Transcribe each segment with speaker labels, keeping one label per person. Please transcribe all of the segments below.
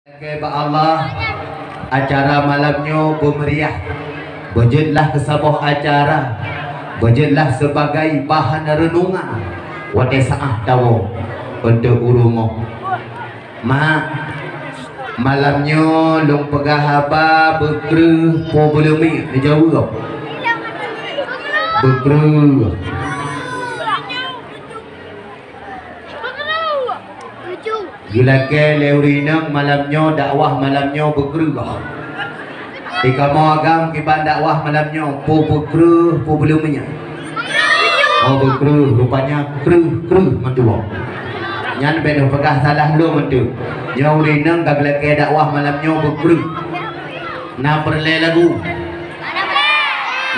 Speaker 1: Kepada Allah, acara malamnya bermeriah. Berjadilah kesabuh acara, berjadilah sebagai bahan renungan wadai saah tahu untuk urumo. Malamnya long pegah haba berkru po belumi di jauh berkru. Gila ke leurinang malamnya dakwah malamnya berkerah. Jika mau agam kiban dakwah malamnya po berkerah po belumnya. Oh berkerah rupanya kru mentua. Nyan beno pegah salah lu mentu. Leurinang gagla ke dakwah malamnya berkerah. Na perle lagu.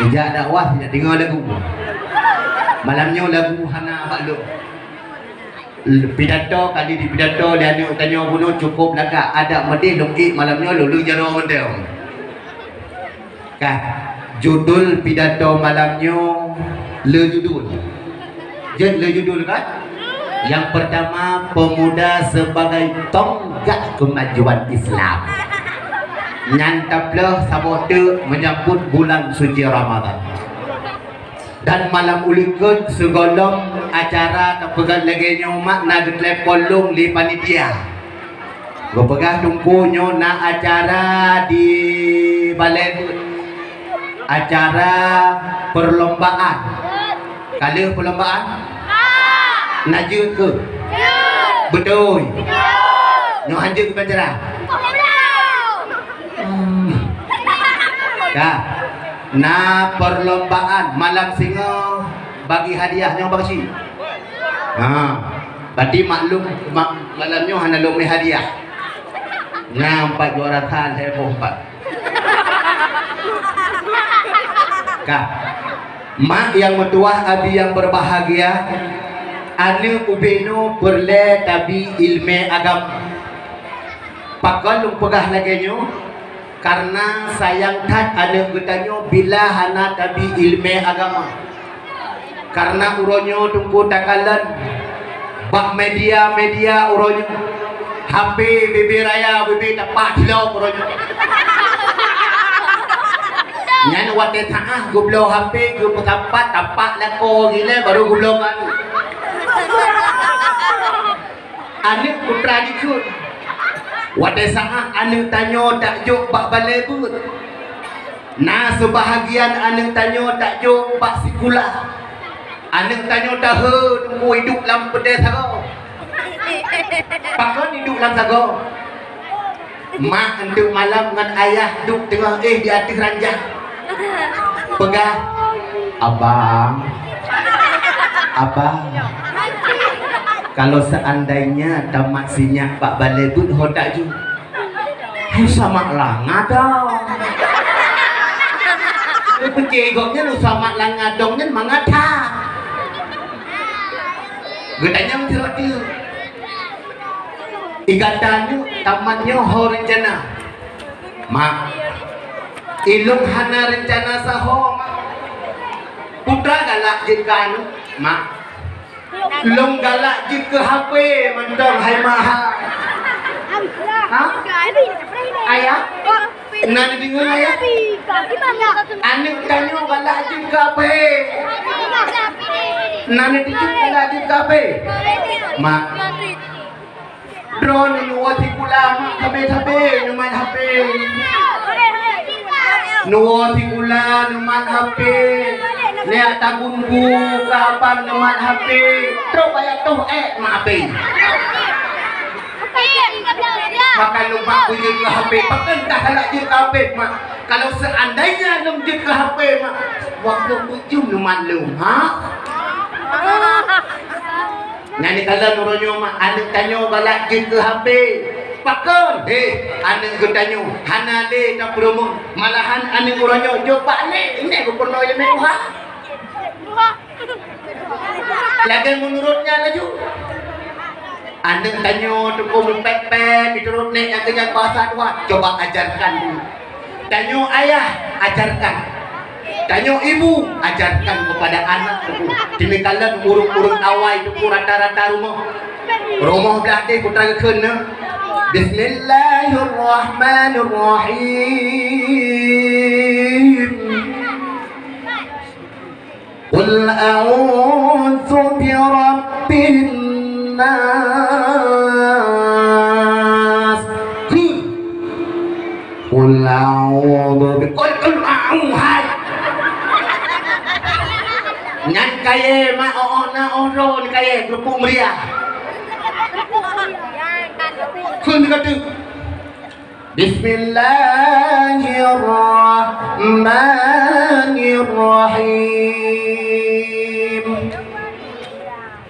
Speaker 1: Ejak dakwah tidak dengar lagu. Malamnya lagu hana abak lu. Pidato kali di pidato dia ni tanya bunuh cukup lagak ada medih longki malamnya lalu jaro mendel. Kah judul pidato malamnya le judul. Jen le judul kan? Yang pertama, pemuda sebagai tonggak kemajuan Islam. Nyantaplah sabote menyambut bulan suci Ramadan. Dan malam ulikun segolong acara terpegang lagi umat na getlep polong di panitia. Berpegah tungkunya na acara di balai acara perlombaan. Kali perlombaan? Najut ke? Betul. Nyo anjing ke acara? Kak. Na perlombaan malam singa bagi hadiahnya bagi. Berarti maklum malamnya hana lumai hadiah. Nampak juara tan saya pompat. Kak, mak yang mentua abi yang berbahagia, anu ubeno perle tabi ilmu agam. Pakal pegah lagi nyo. Karena sayang tat ada bertanya bila hana tabi ilmu agama. Karena uronyo tunggu takalan bak media uronyo HP BB Raya BB tapak hilau uronyo. Nyan wate taah gublo HP gu pekapat tapak lako gile baru gublo kan. Anik putra dikut. Wadai saat ane tanya tak jok bak balai pun. Nah sebahagian ane tanya tak jok bak sikulah. Ane tanya dah tunggu hidup dalam pedai sago. Pakon hidup dalam sago. Mak untuk malam dengan ayah duduk tengah di atas ranjang. Pegah. Abang. Kalau seandainya tamat sinyak Pak Balai pun hodak ju. Hai sama langadong. Pekegoknya lu sama langadongnya mangata. Gedanya mencerot dia. Igatannya tamatnya ho rencana. Mak. Ilung hana rencana saho mak. Putra galak jikanu mak. Long galak jik ke HP mentong hai mahal. Ayah? Nani dengar ayah? Anik tanya galak jik ke HP. Nani dijik galak jik ke HP. Mak. Drone nuwa tikula mak tabe numan HP. Nuwa tikula numan HP. Lihat tabungku kapan teman HP terus kayak tuh maafin makan lupa punya ke HP pakai tak halak je ke HP mak. Kalau seandainya nom je ke HP mak waktu ujung numan lu nani kalau nuronyo mak anak tanya galak je ke HP pakai anak getanyo hana le tak promo malahan anak uronyo coba ni ini aku pernah yang mewah. Lagi menurutnya laju. Anda tanya tukum pepet diturut nek yang kenyang bahasa dua. Coba ajarkan dulu. Tanya ayah, ajarkan. Tanya ibu, ajarkan kepada anak. Demikianlah urung-urung awal itu rata-rata rumah. Rumah belah deh putra kena. Bismillahirrahmanirrahim. Qul a'udzu birabbin nas. Qul a'udzu bi qul a'udzu. Nyan kaya ma ona oro ni kaya kerupuk meriah. Kun kata Bismillahirrahmanirrahim.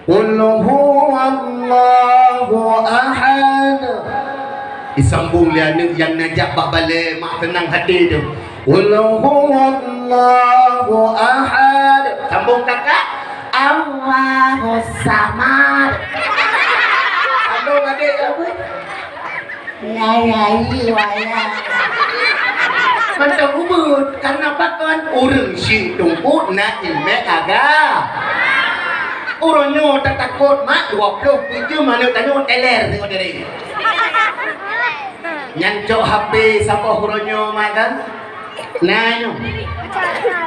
Speaker 1: Qul huwallahu ahad. Disambung dia yang najak bak balik mak tenang hati tu. Qul huwallahu ahad. Sambung kakak. Allahus samad. Sambung adik apa? Layai wayang. Macam ubud karena pakan urang si tungku nak ilmu agak. Uronyo tak takut mak 27 mana tanya teler tengok dari. Nyancok HP siapa uronyo mak kan? Nah nyo.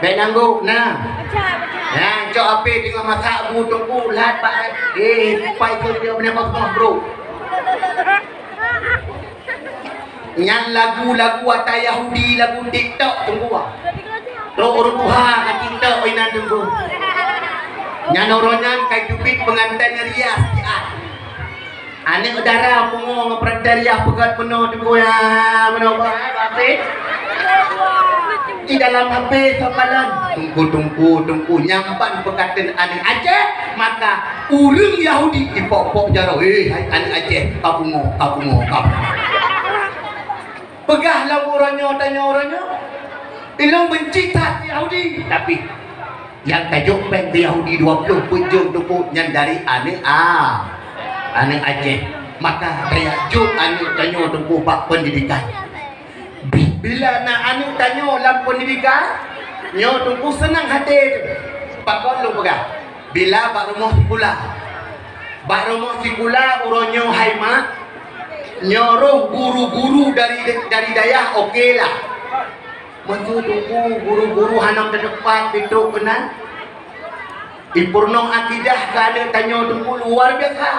Speaker 1: Baik nanggu nah. Nyancok HP tengok masak bu tungku lat pak. Pai ke dia punya apa bro. Yang lagu-lagu atas Yahudi, lagu TikTok tunggu ah. Orang Tuhan kat TikTok inan tunggu. Yang noronyan kai jupit pengantin rias tiat. Anak udara pungo ngeprantai rias pegat penuh tunggu ya. Menapa bapak? Di dalam HP sokalan tunggu nyampan perkataan anak Aceh maka urang Yahudi dipok-pok jaro anak Aceh kapungo pegahlah orangnya tanya orangnya ilang benci tak Yahudi tapi yang tajuk pen Yahudi 20 pujung tupu yang dari anak Aceh maka tajuk anak tanya tupu pak pendidikan bila nak anak tanya dalam pendidikan nyo tupu senang hati pak kau lu pegah bila pak rumah sikula uronyo haima nyoroh guru-guru dari dayah okey lah. Maju tunggu guru-guru hanam terdepan pintu benar. Ipurno akidah kada tanya tunggu luar biasa.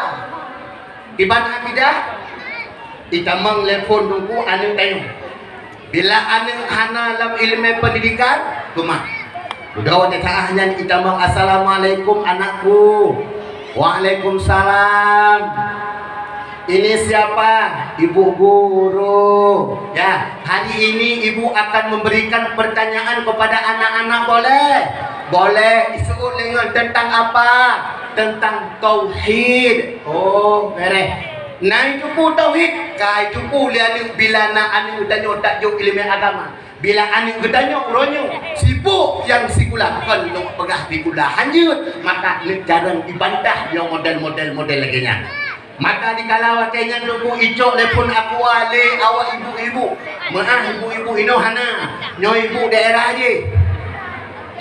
Speaker 1: Di mana akidah? Itamang telefon tunggu anu tanya. Bila anu hana dalam ilmu pendidikan, cuma. Udah wajah hanya itamang assalamualaikum anakku. Waalaikumsalam. Ini siapa? Ibu guru. Ya, hari ini ibu akan memberikan pertanyaan kepada anak-anak boleh? Boleh. Disebut dengan tentang apa? Tentang tauhid. Oh, beres. Nah, itu pun tauhid. Kai itu pun lihat bila nak anu tanya tak jauh ilmu agama. Bila anu tanya uronyo sibuk yang sikulah kan untuk pegah sikulah hanyut maka jarang dibantah yang model-model lagi nya. Maka di kala wakenya tunggu icok lepun aku ale awak ibu-ibu. Maah ibu-ibu ino hana. Nyo ibu daerah je.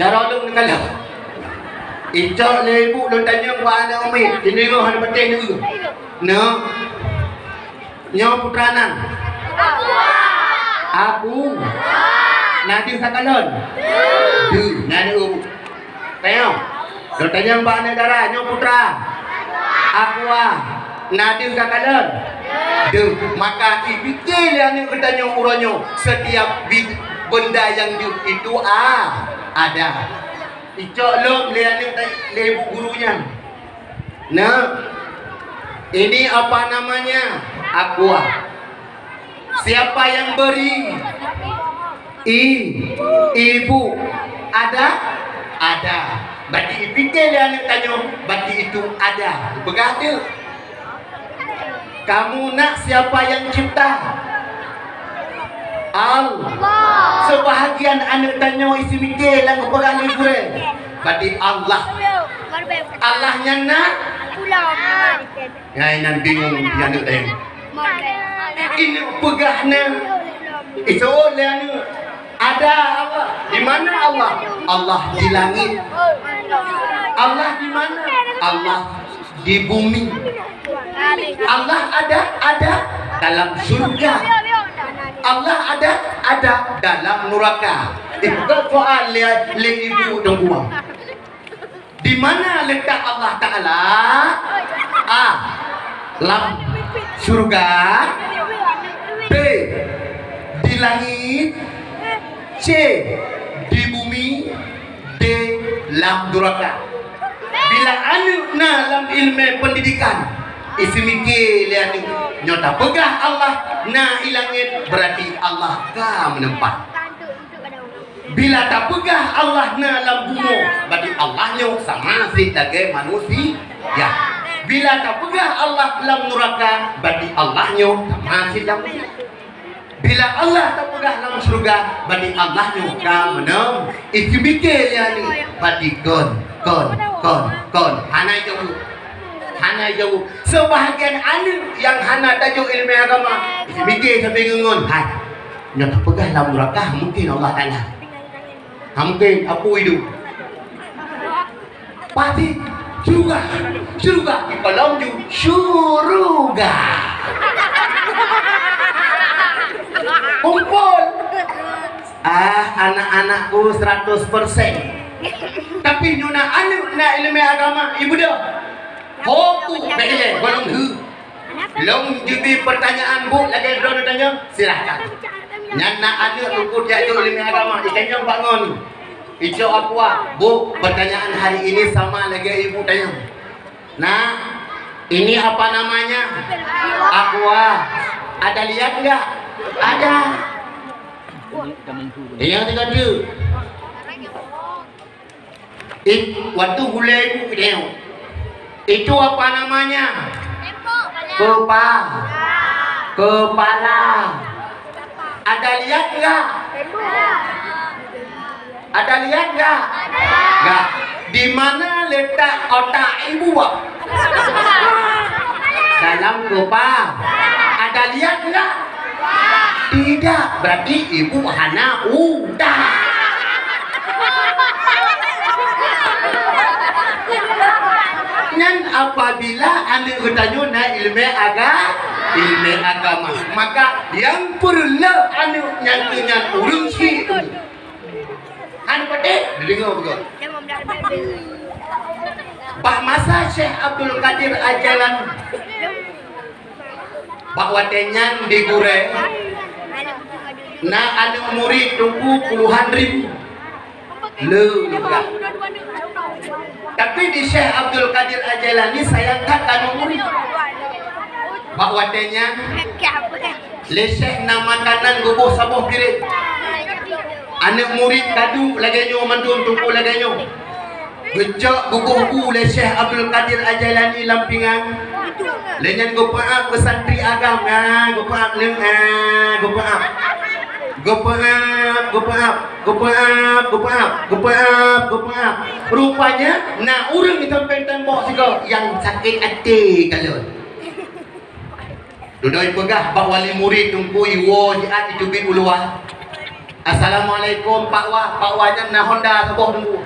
Speaker 1: Jarang di kala. Icok le ibu lu tanya ku ana umi. Ini roh han penting ni. No. Nyo putranan. Aku. Nadi sakalon. Nadi ibu. Tengok. Lu tanya mbak negara nyo putra. Aku Nadir kakalan. Maka dipikir yang bertanya uranyo setiap benda yang itu ada. Icok lom lihat ibu gurunya. Nah, ini apa namanya? Aqua. Siapa yang beri? Ibu. Ada? Ada. Berarti dipikir yang tanya, berarti itu ada. Begitu. Kamu nak siapa yang cipta? Allah. Sebahagian anak tanya isi mikir lah kepada liburan. Berarti Allah. Allahnya nak? Ya ini bingung dia nak tanya. Ini pegahnya. Itu oleh anu. Ada apa? Di mana Allah? Allah di langit. Allah di mana? Allah di bumi. Allah ada? dalam surga. Allah ada dalam neraka. Bukan soal le ibu dan buah. Di mana letak Allah Taala? A. Dalam surga. B. Di langit. C. Di bumi. D. Dalam neraka. Bila anak dalam ilmu pendidikan, isi mikir lihat ni, nyata pegah Allah na ilangit berarti Allah ka menempat. Bila tak pegah Allah na dalam bumi, berarti Allahnya sama sebagai manusia. Ya. Bila tak pegah Allah dalam neraka, berarti Allahnya sama sebagai. Bila Allah tak pegah dalam surga, berarti Allahnya ka menem. Isi mikir lihat ni, berarti kon hana jauh sebahagian anak yang hana tajuk ilmu agama mikir sampai ngengon hai nyata pegah dalam neraka mungkin Allah Ta'ala mungkin apa itu pasti surga di kolom ju surga kumpul anak-anakku 100%. Tapi nyuna anu na ilmu agama ibu dah. Hoku bele golong hu. Long jubi pertanyaan bu lagi drone tanya silahkan. Nyana anu luput dia ilmu agama ikannya bangun. Ijo aqua bu pertanyaan hari ini sama lagi ibu tanya. Nah, ini apa namanya? Aqua. Ada lihat enggak? Ada. Yang tiga tu. Waktu gulai itu video. Itu apa namanya? Kepala. Ada lihat enggak? Ada lihat enggak? Enggak. Di mana letak otak ibu? Dalam kepala. Ada lihat enggak? Tidak. Berarti ibu hana udah. Dan apabila anda bertanya na ilmu agama, maka yang perlu anda nyangkanya urung si anda pada dengar betul. Pak masa Syekh Abdul Qadir Ajalan Pak watenyan di Gure na anda murid tunggu puluhan ribu tapi di Syekh Abdul Qadir Ajailani saya kata murid Pak wadenya le Syekh nama kanan gubuh sabuh kiri anak murid kadu lagi nyo mandun tunggu lagi nyo gecok gubuh le Syekh Abdul Qadir Ajailani lampingan lenyan gupaap pesantri agama gupaap leng gupaap rupanya na urang di tempat tembok juga yang sakit hati kalian duduk pegah Pak Wali murid tunggu iwo jiat ditubit uluah. Assalamualaikum Pak Wanya na Honda sebuah tunggu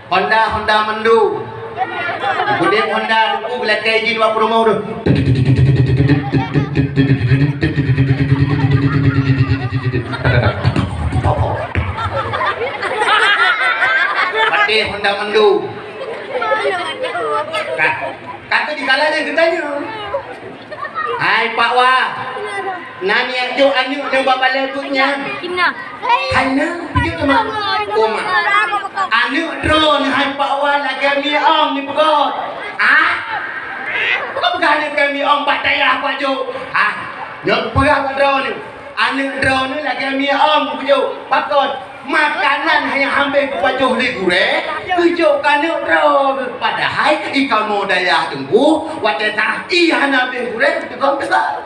Speaker 1: Honda mendu gede Honda tunggu bila kaji 20 mau tu Pati Honda mendu. Kata di kalanya getanya. Hai Pak Wah. Nani ajo anu yang bapak lekutnya. Kana pergi ke mana? Oma. Anu drone hai Pak Wah lagi kami om ni pegot. Ah? Bukan bukan kami om bataya apa jo. Ah. Nyok pergi drone ni. Anu drone ni lagi kami om jo. Pakot makanan yang hampir pajuh di Gure. Tujuh kanu drone padahal ikan modaya tunggu wateta ihana di Gure tukang besar.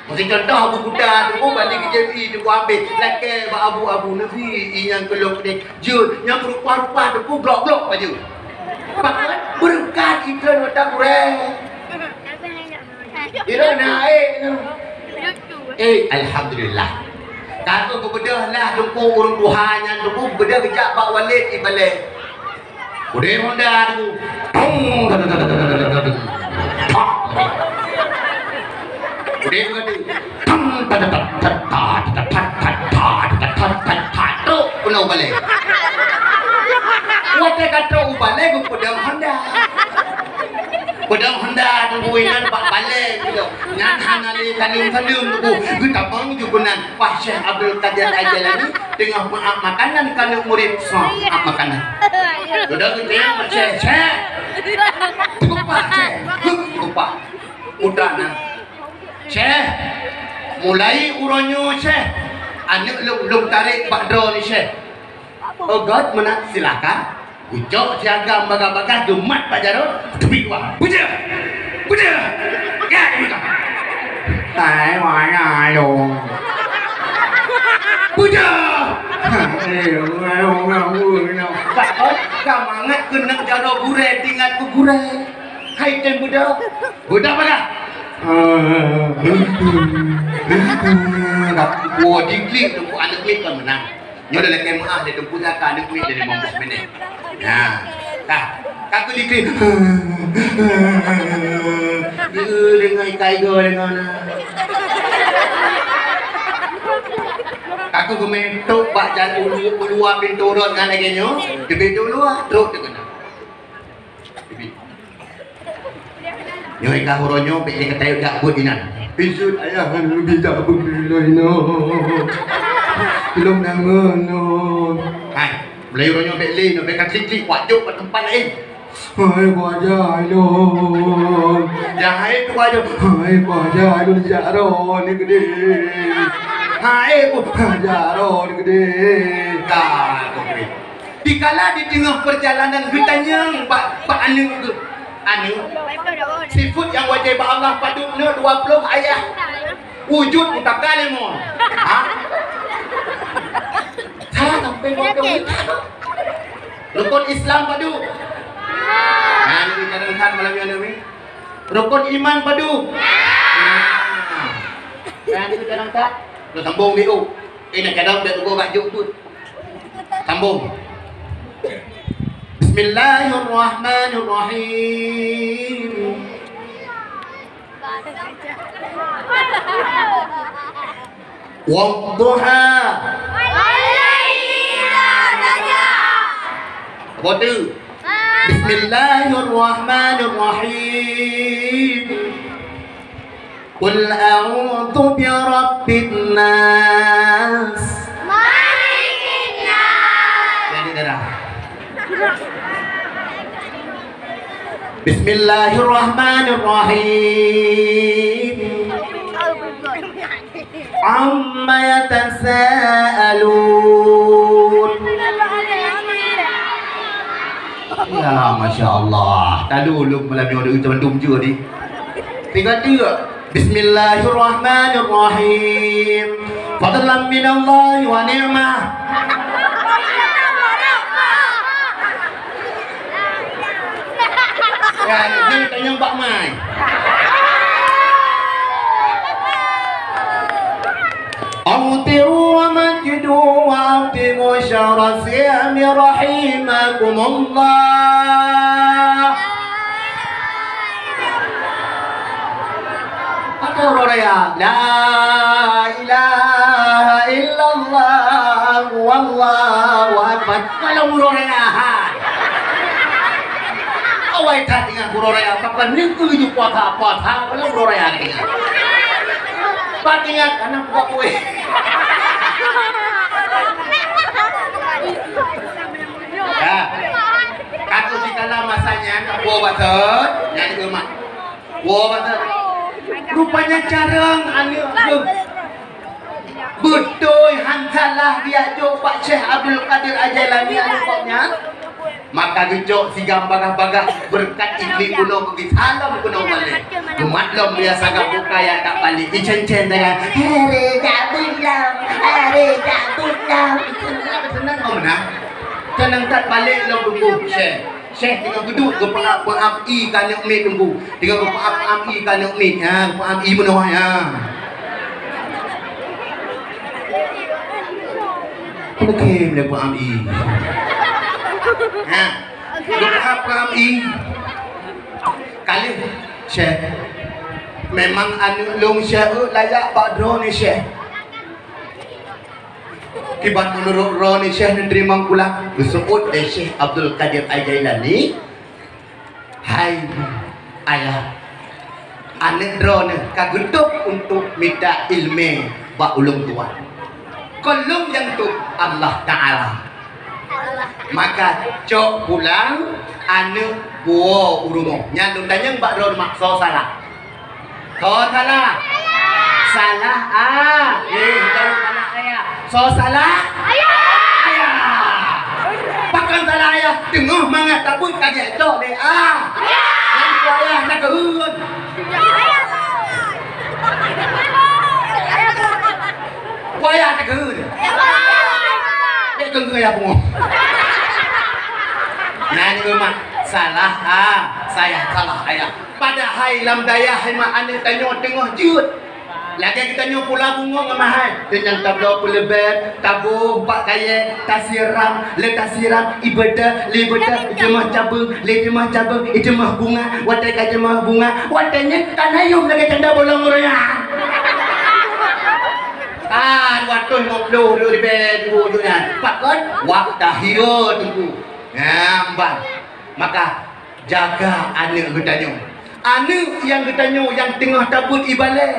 Speaker 1: Mesti contoh abu kuda tu balik ke JI tu ambil laki abu-abu nanti yang kelok ni jut yang rupa-rupa tu blok-blok baju. Pakai berkat itu otak Gure. Itu naik. Alhamdulillah. Kalau kebedah lah tunggu urung Tuhannya tunggu bedah kejap Pak Walid di balik. Udah Honda tu. Udah juga Pedang hendak tunggu inan pak balik gitu. Nan hanali kanung tunggu. Kita bang jukunan. Wah Syekh Abdul Qadir Al-Jailani tengah maaf makanan kanung murid so makanan. Sudah gitu ya Pak Syekh. Kupak Syekh. Kupak. Udah nah. Syekh. Mulai uronyo Syekh. Anak lum tarik Pak Dro ni Syekh. Oh God mana silakan. Ucok siaga baga-baga gemat Pak Jarod. Tepi dua. Buja. Ya kita. Tai mana dong. Buja. Pak Ot, kamangat kena Jarod gure tinggal ku gure. Hai ten budak. Budak apa? Gua diklik tu anak klik kan menang. Nyo dah lek maah dia tempuh dah anak klik dari 15 minit. Nah, kak diklik. Dengan kai go dengan. Aku gementok bak jalan keluar pintu rot kan lagi nyo. Di pintu luar terus dia kena. Nyo ika huronyo pe dia kata dak buat dinan. Pisut ayah kan lebih tak begini belum nangono. Hai, boleh huronyo pe le no pe kat klik wajib ke tempat lain. Hai wajah lo. Jahai tu wajah. Hai wajah lo jaro ni gede. Hai jaro ni gede. Ka gede. Dikala di tengah perjalanan bertanya Pak Anu tu. Anu seafood yang wajib Allah paduknya 20 ayah wujud mutakal mon. Ha? Salah sampai ngomong. Rukun Islam padu. Nah, ini kadang-kadang malam ini. Rukun iman padu. Nah, ini kadang-kadang. Lu sambung ni oh. Ini kadang dia tunggu kat juk tu. Sambung. Bismillahirrahmanirrahim. Wadduha. Apa tu? Bismillahirrahmanirrahim. Qul a'udzu bi rabbin nas. Malikin nas. Jadi darah. Bismillahirrahmanirrahim. Amma yatasaalun. Ya Masya Allah. Taluluk malam ni ada ucapan je ni. Tiga dia. Bismillahirrahmanirrahim. Fadlan minallahi wa ni'mah. Ya, ni tanya Pak Mai. Amtiru wa majidu wa amtimu syara siyami rahimakumullah. Ada orang ya, la ilaha illallah wallahu akbar. Kalau orang ya, awai tak dengan orang ya, kapan ni kuju puasa kalau orang ya dengan. Patingan anak buat kue. Ya, kata jika masanya nak buat bater, jadi emak. Buat bater. Rupanya carang anu betul hantalah dia jo Pak Syekh Abdul Qadir Al-Jailani anu koknya. Maka gejok si gambagah-bagah berkat ikli kuno pergi salam kuno balik. Maklum dia sangat buka yang tak balik. Dicen-cen dengan hari tak pulang. Senang kau menang. Senang tak balik lo tunggu Syekh. Syekh tengah duduk ke pengabdi kan umi tunggu. Tengah ke pengabdi kan umi. Ha, pengabdi menawar ya. Penekim dia pengabdi. Ha. Doa pengabdi. Kali Syekh memang anu long Syekh layak Pak Dro ni Syekh. Kibat menurut Roni Syekh Negeri Mangkulang disebut Syekh Abdul Qadir Al-Jailani. Hai ayah anak drone kagutuk untuk minta ilmu bak ulung tua kolom yang tu Allah Ta'ala maka cok pulang anak buo urumo nyandung tanya bak drone makso salah salah kalau anak ayah so salah ayah pakan salah ayah tengah mangat tabut kaget cok deh yang tu ayah nak kehun ayah nak kehun dia kehun ayah pun nani umat salah saya salah ayah padahal lam daya hai mak ane tanya tengah jut lagi kita nyo pula bunga ngamahai dengan tablo pelebet tabuh pak kaya tasiram le tasiram ibadah le ibadah jemah cabang le jemah cabang jemah bunga watai ka jemah bunga watainya tanayum lagi canda bolong royang waktu ngoblo di bed wudunya pakon waktu tahiyud tunggu ngambang maka jaga anak kita nyo anu yang ditanya yang tengah tabut ibadah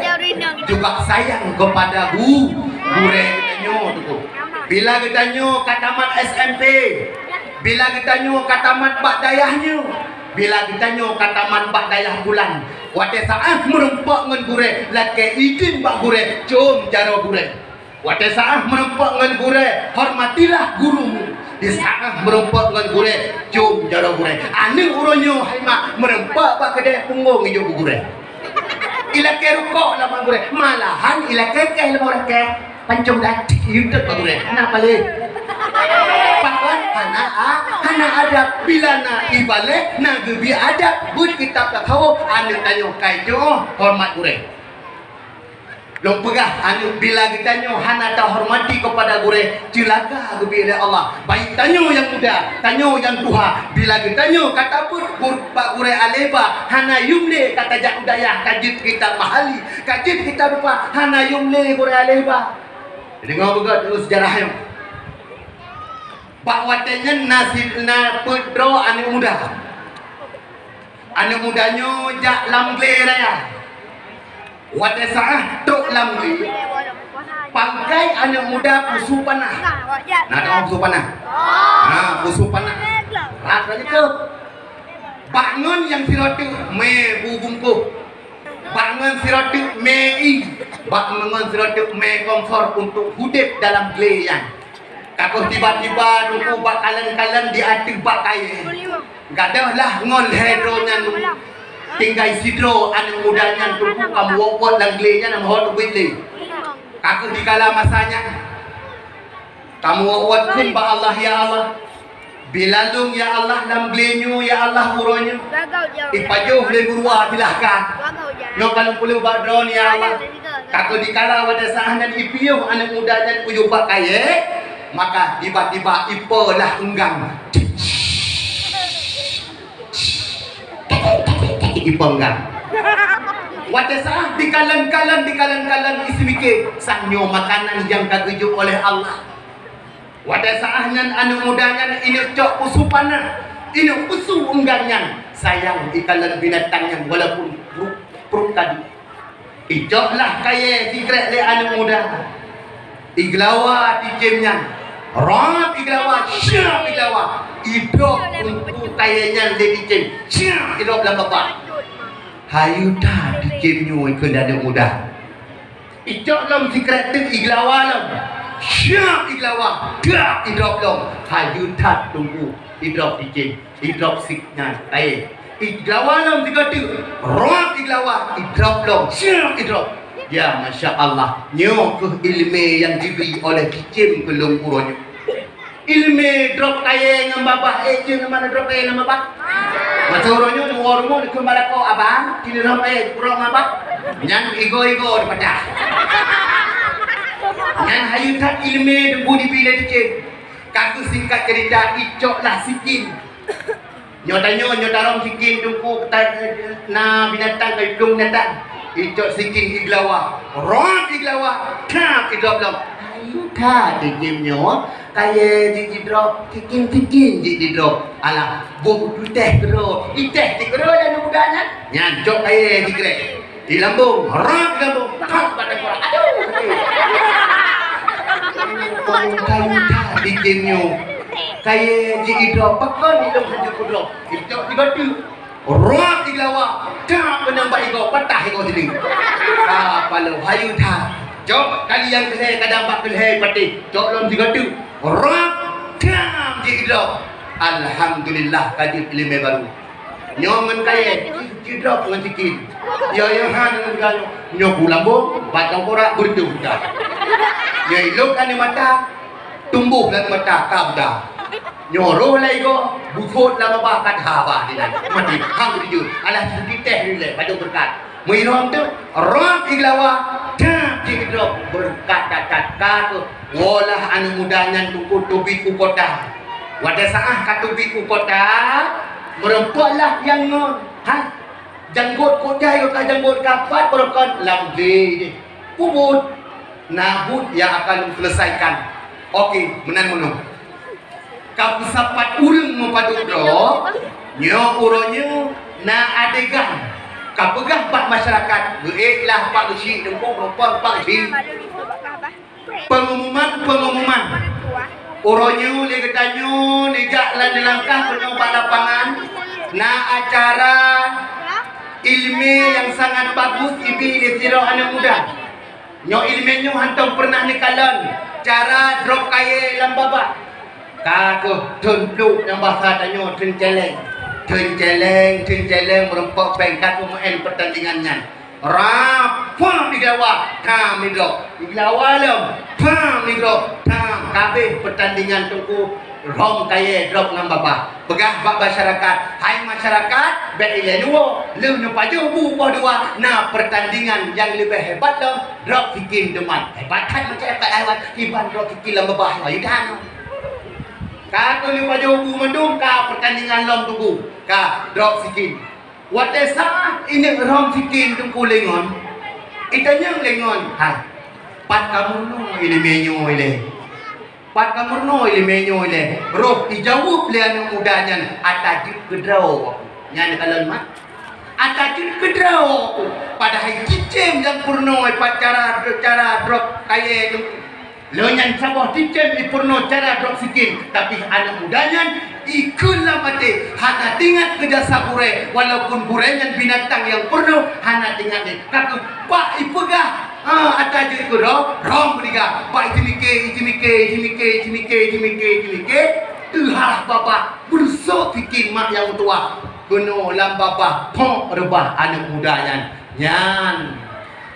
Speaker 1: juga sayang kepada gure ditanya tu. Bila ditanya katamat SMP, bila ditanya katamat bak dayahnya, bila ditanya katamat bak dayah bulan, wate saah merempak ngan gure, lake izin bak gure, jom jaro gure. Wate saah merempak ngan gure, hormatilah gurumu. Di saat merempak dengan gure, jom jaro gure. Ane uronyo haima merempak pak kedai punggung hijau gure. Ilake rukok lama gure. Malahan ilake keh lama orang keh. Pancung dah hidup pak gure. Kenapa le? Pakwan hana ada bila na ibale na gebi ada but kitab tak kau ane tanyo kaijo hormat gure. Long pegah anu bila kita nyo hana tak hormati kepada gure cilaka gebi oleh Allah baik tanyo yang muda tanyo yang tua bila kita nyo kata pun pak gure aleba hana yumle kata jak udaya kajit kita mahali kajit kita lupa hana yumle gure aleba jadi ngau begat dulu sejarah yang pak watenya nasibna pedro anu mudanyo jak lamgle raya wate saah truk lamli pangkai anak muda pusu panah nah tahu pusu panah pusu panah rasanya ke bangun yang sirotu me bubungku bangun sirotu mei bangun sirotu me komfort untuk hidup dalam geleyan kalau tiba-tiba dulu bak kalen-kalen di atik bak kaya gadahlah ngol hedronya tinggal sidro anak mudanya tunggu kamu wawat dan gelenya nama hot wili aku dikala masanya kamu wawat kun ba Allah ya Allah bilalung ya Allah dalam gelenyu ya Allah uronyu ipajuh le gurua silahkan no kalau perlu ba drone ya Allah aku dikala wada sahanan ipiuh anak mudanya uyu bak kaya maka tiba-tiba ipolah enggang ipenggang wate saah dikalan-kalan ismike sanyo makanan yang kagejuk oleh Allah wate saahnan anu mudanya ini cok usupana ini usu enggangnya sayang ikalan binatangnya walaupun perut tadi ijoklah kaya sigrek le anu muda iglawa di jemnya rap iglawa syam iglawa idok untuk kayanya le di jem syam idok dalam bapak hayu dah di jemnyo ikut ada muda ijok lam sikret iglawa lam syam iglawa dak idok lam hayu dah tunggu idok di jem idok siknya kaya iglawa lam sikret rap iglawa idok lam syam idok ya Masya Allah nyo ke ilmu yang diberi oleh kicim kelung uronyo ilmu drop kaya dengan babah je mana drop kaya dengan babah masa uronyo di warmo di kembali ko abang kini drop kaya urong babah nyan ego daripada nyan hayutan ilmu di budi bila dicim kaku singkat cerita icok lah sikin nyotarong sikin tungku na binatang kaya belum binatang icok sikin iglawa rot iglawa kap idop dom tha digimnyo kaya digidrop tikin digidrop ala buk teh kero iteh tikero dan mudahan nyancok kaya digrek di lambung rap lambung tak pada korang aduh kaya tha digimnyo kaya digidrop pakon hidung hancur kudrop itu dibatu rap diglawa tak menambah ego patah ego sini apa lo hayu tha jom kali yang kelih kadang bak kelih pati jom lom tiga tu rap tam digidrop alhamdulillah kadi ilmu baru nyoman kaya digidrop dengan sikit ya han dengan gayo nyo bulambung batang korak berdu dah ya ilok kan mata tumbuh lan mata kabda nyoro lai go bukot lama bakat haba di dalam mati hang dijur alah teh ni pada berkat Mirom tu rap iglawa tak digidrop berkat datat ka walah anu mudangan tuku tubi ku kota wada saah ka tubi ku kota merempaklah yang non ha janggut kota yo ka janggut kapat berkat lambe kubut nabut yang akan selesaikan okey menan menung kau sapat urang mempadudro nyo uronyo na adegan kapegah pak masyarakat beiklah pak besi dengkong rupa pak besi pengumuman uronyo legetanyo negak lan langkah penyobak lapangan na acara ilmi yang sangat bagus ibi disiro anak muda nyo ilmenyo hantam pernah nikalan cara drop kaya lambaba kaku tunduk yang bahasa tanyo Tenceleng merempak pengkat pemain pertandingannya rapa digawa tam midrop digawa lem pam midrop tam kabeh pertandingan tungku rom kaya drop ngam baba pegah bak masyarakat hai masyarakat be ile nuo lem nu paju bu dua na pertandingan yang lebih hebat lem drop bikin deman hebat kan macam lewat iban drop bikin lem baba ayo dan ka tu lu paju bu mendung ka pertandingan lom tunggu ka drop sikin wate sa ini rom sikin tungku lengon itanya lengon hai pat kamu no ile menyo ile pat kamu no ile menyo ile roh dijawab lian mudanya atajud kedraw nyan kalon mat atajud kedraw padahal cicem yang purno cara drop kaya lo nyan sabah cicem di purno cara drop sikin tapi anak mudanya ikulah mati hana tingkat kerja sabure walaupun burenyan binatang yang penuh hana tingkat ni kaku pak ipegah atajud ku rom beriga pak ijimike tuhalah bapa bersok bikin mak yang tua kuno lam bapa pok rebah anak muda yan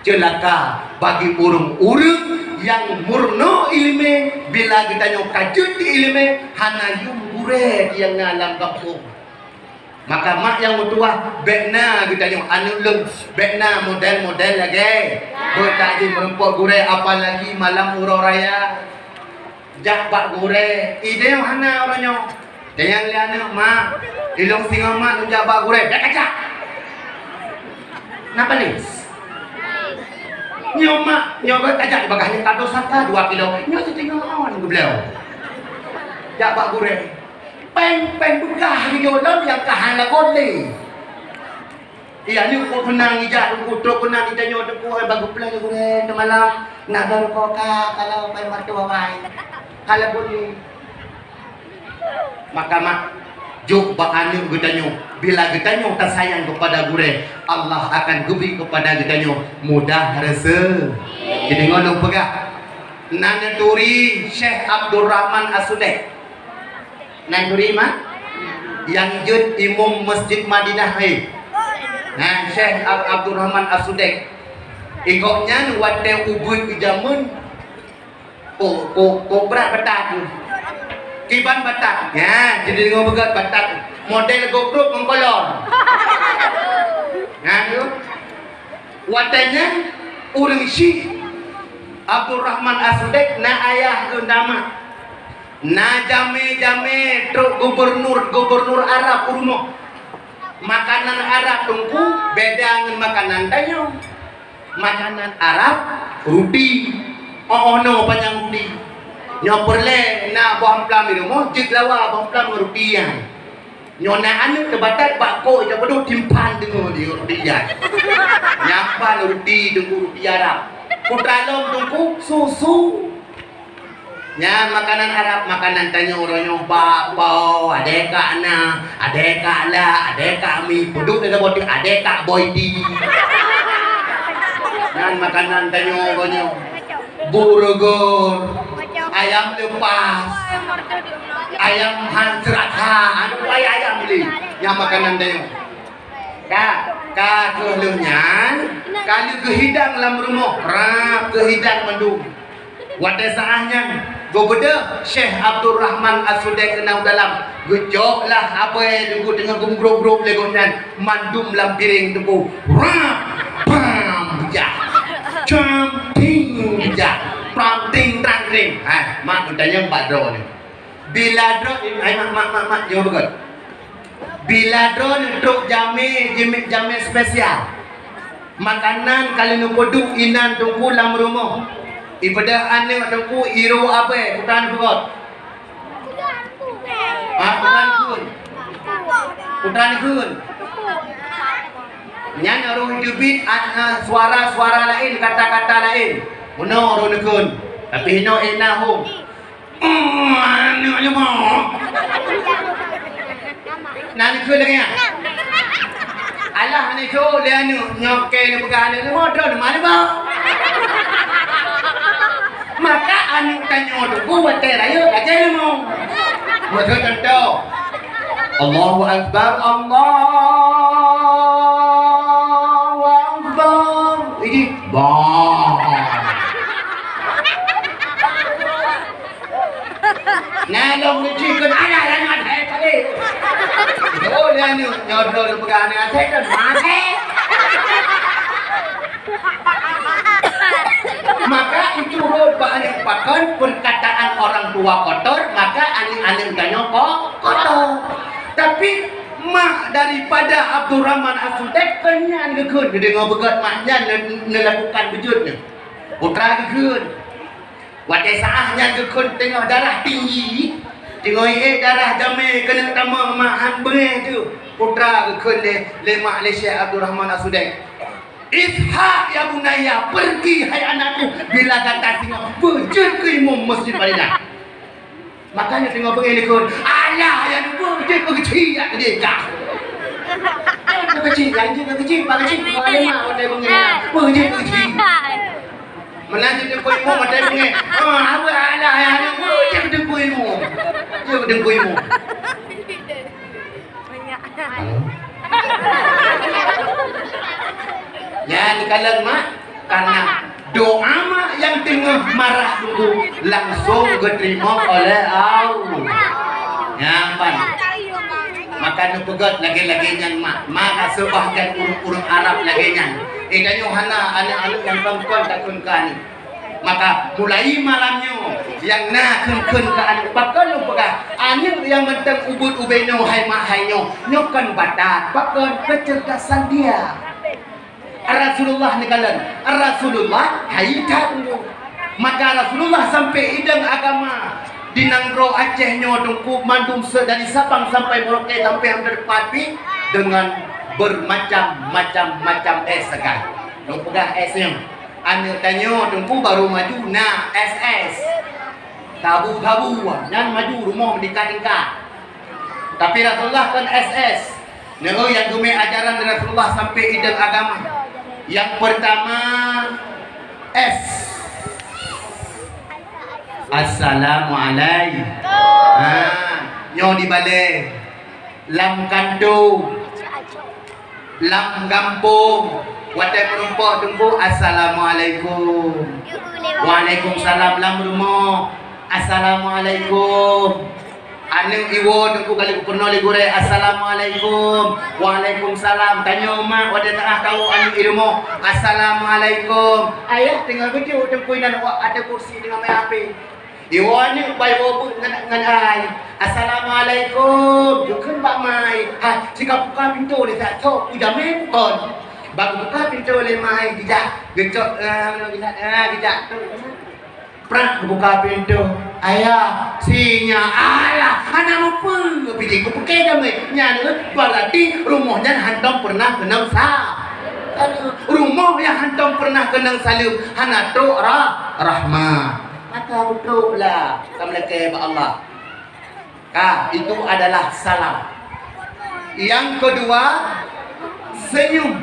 Speaker 1: celaka bagi urung-urung yang murno ilmu bila kita nyok kajut di ilmu hana yung gure yang ngalam kampung maka mak yang mutua bekna kita nyok anu lem bekna model-model lagi bertaji merempok gure apalagi malam uro raya jak bak gure ide yang hana orangnya yang liana mak ilong singa mak nunjak bak gure dak kacak napa nih nyomak kajak bagahnya kado sata 2 kilo nyo setinggal awan geblew jak bak gure peng begah di jodoh yang kahana kode iya ni ko penang ijak ko tro penang ijak nyo ko bagu plan gure malam nadar ko ka kalau pai martua wai kalau bunyi maka mak juk bakanu getanyo bila getanyo tak sayang kepada gure Allah akan gubi kepada getanyo mudah rasa jadi ngolong pegah nanaturi Syekh Abdul Rahman As-Sudek nanaturi mah yang jud imam Masjid Madinah hai nah Syekh Abdul Rahman As-Sudek ikoknya wate ubud jamun ko berat betat kiban batak ya jadi ngomong begat batak model GoPro mengkolor nah yuk watanya urang Syekh Abdul Rahman As-Sudek na ayah tu nama na jame truk gubernur Arab urmo makanan Arab tungku beda dengan makanan tanyo makanan Arab roti Oh no panjang rudi. Nyo perle na buang plam ni mo jik lawa buang plam rudi yang. Nyo na anu ke batat bako ja bodo timpan dengo di rudi ya. Nyampan rudi dengo rudi Arab. Putralom tungku susu. Nya makanan Arab, makanan tanyo ronyo bakpao, adeka na, adeka la, adeka mi, puduk na boti adeka boydi. Nyan makanan tanyo ronyo burger, ayam lepas, ayam hansrata, anu ay ayam li. Nya makanan tanyo. Ka kehlunyan, kali kehidang lam rumah, rap kehidang mendung. Wadah saahnya Gobeda Syekh Abdul Rahman As-Sudai kenal dalam gejok lah apa yang tunggu dengan gum-grum legonan mandum lam piring tunggu rap pam ja camping ja planting tangring mak tanya badro ni bila dro mak jawab betul bila dro untuk jame spesial makanan kali nu poduk inan tunggu lam rumah ibadah ane tunggu iru apa putan berot putan kun nyan orang hidupin suara-suara lain kata-kata lain uno orang kun tapi hino enahu anu aja mau nani kun lagi ya alah ni tu dia anu nyoke ni pegang ni modal mana bang maka anu tanya tu buat teraya aja mau buat contoh Allahu Akbar Allahu Akbar ini bang nalong ni chicken ada yang ada tadi oh dia anu nyodol pegang ni ada tu mati maka itu banyak pakan perkataan orang tua kotor maka aning tanya kotor tapi mak daripada Abdul Rahman As-Sudai kenyan gekun dengar begat maknya melakukan wujudnya putra gekun wadah saahnya gekun tengah darah tinggi tengok darah damai kena tama mak hambeng tu putra gekun le mak le Syekh Abdul Rahman As-Sudai Ishak ya bunaya pergi hai anakku bila kata tengok berjun ke imam masjid Madinah makanya tengok begini kun alah yang berjun ke kecil ya dia kah kecil lanjut ke kecil pak kecil kalau mak ada begini berjun ke kecil melanjut ke imam ada begini apa alah yang berjun ke imam dia berjun ke imam ya dikalan mak karena doa mak yang tengah marah dulu langsung diterima oleh Allah nyaman maka nu pegat lagi-lagi nyan mak sebahkan urung-urung Arab lagi nyan dan Yohana anak-anak yang perempuan takun kani maka mulai malamnya yang nak kun ke anak bakal lu pegang anak yang mentang ubud ubeno hai mak hai nyokan batat bakal kecerdasan dia Rasulullah ni kalian Rasulullah haita dulu maka Rasulullah sampai idang agama di Nanggro Aceh nyodungku mandum dari Sabang sampai Merauke sampai hampir Pati dengan bermacam-macam es segar dong pegang esnya ane tanya dongku baru maju na SS tabu-tabu yang maju rumah meningkat-tingkat tapi Rasulullah kan SS nego yang dume ajaran dari Rasulullah sampai idang agama yang pertama S Assalamualaikum nyo di balik lam kanto lam gampung wadah penumpang tunggu Assalamualaikum Waalaikumsalam lam rumah Assalamualaikum anu iwo tunggu kali pernah ligure Assalamualaikum Waalaikumsalam tanya mak wadah tengah tahu anu ilmu Assalamualaikum ayah tinggal video tunggu inan ada kursi dengan main HP iwo anu bai wo ngan ai Assalamualaikum dukun pak mai jika buka pintu ni tak tahu ujamin kon baru buka pintu le mai tidak gecok tidak Prak buka pintu. Ayah, sinya alah, anak apa? Pilih ku pakai damai. Nyana berarti rumahnya hantam pernah kenal sah. Rumah yang hantam pernah kenal salim. Hana tu rahmah. Maka betul lah. Assalamualaikum Allah. Itu adalah salam. Yang kedua, senyum.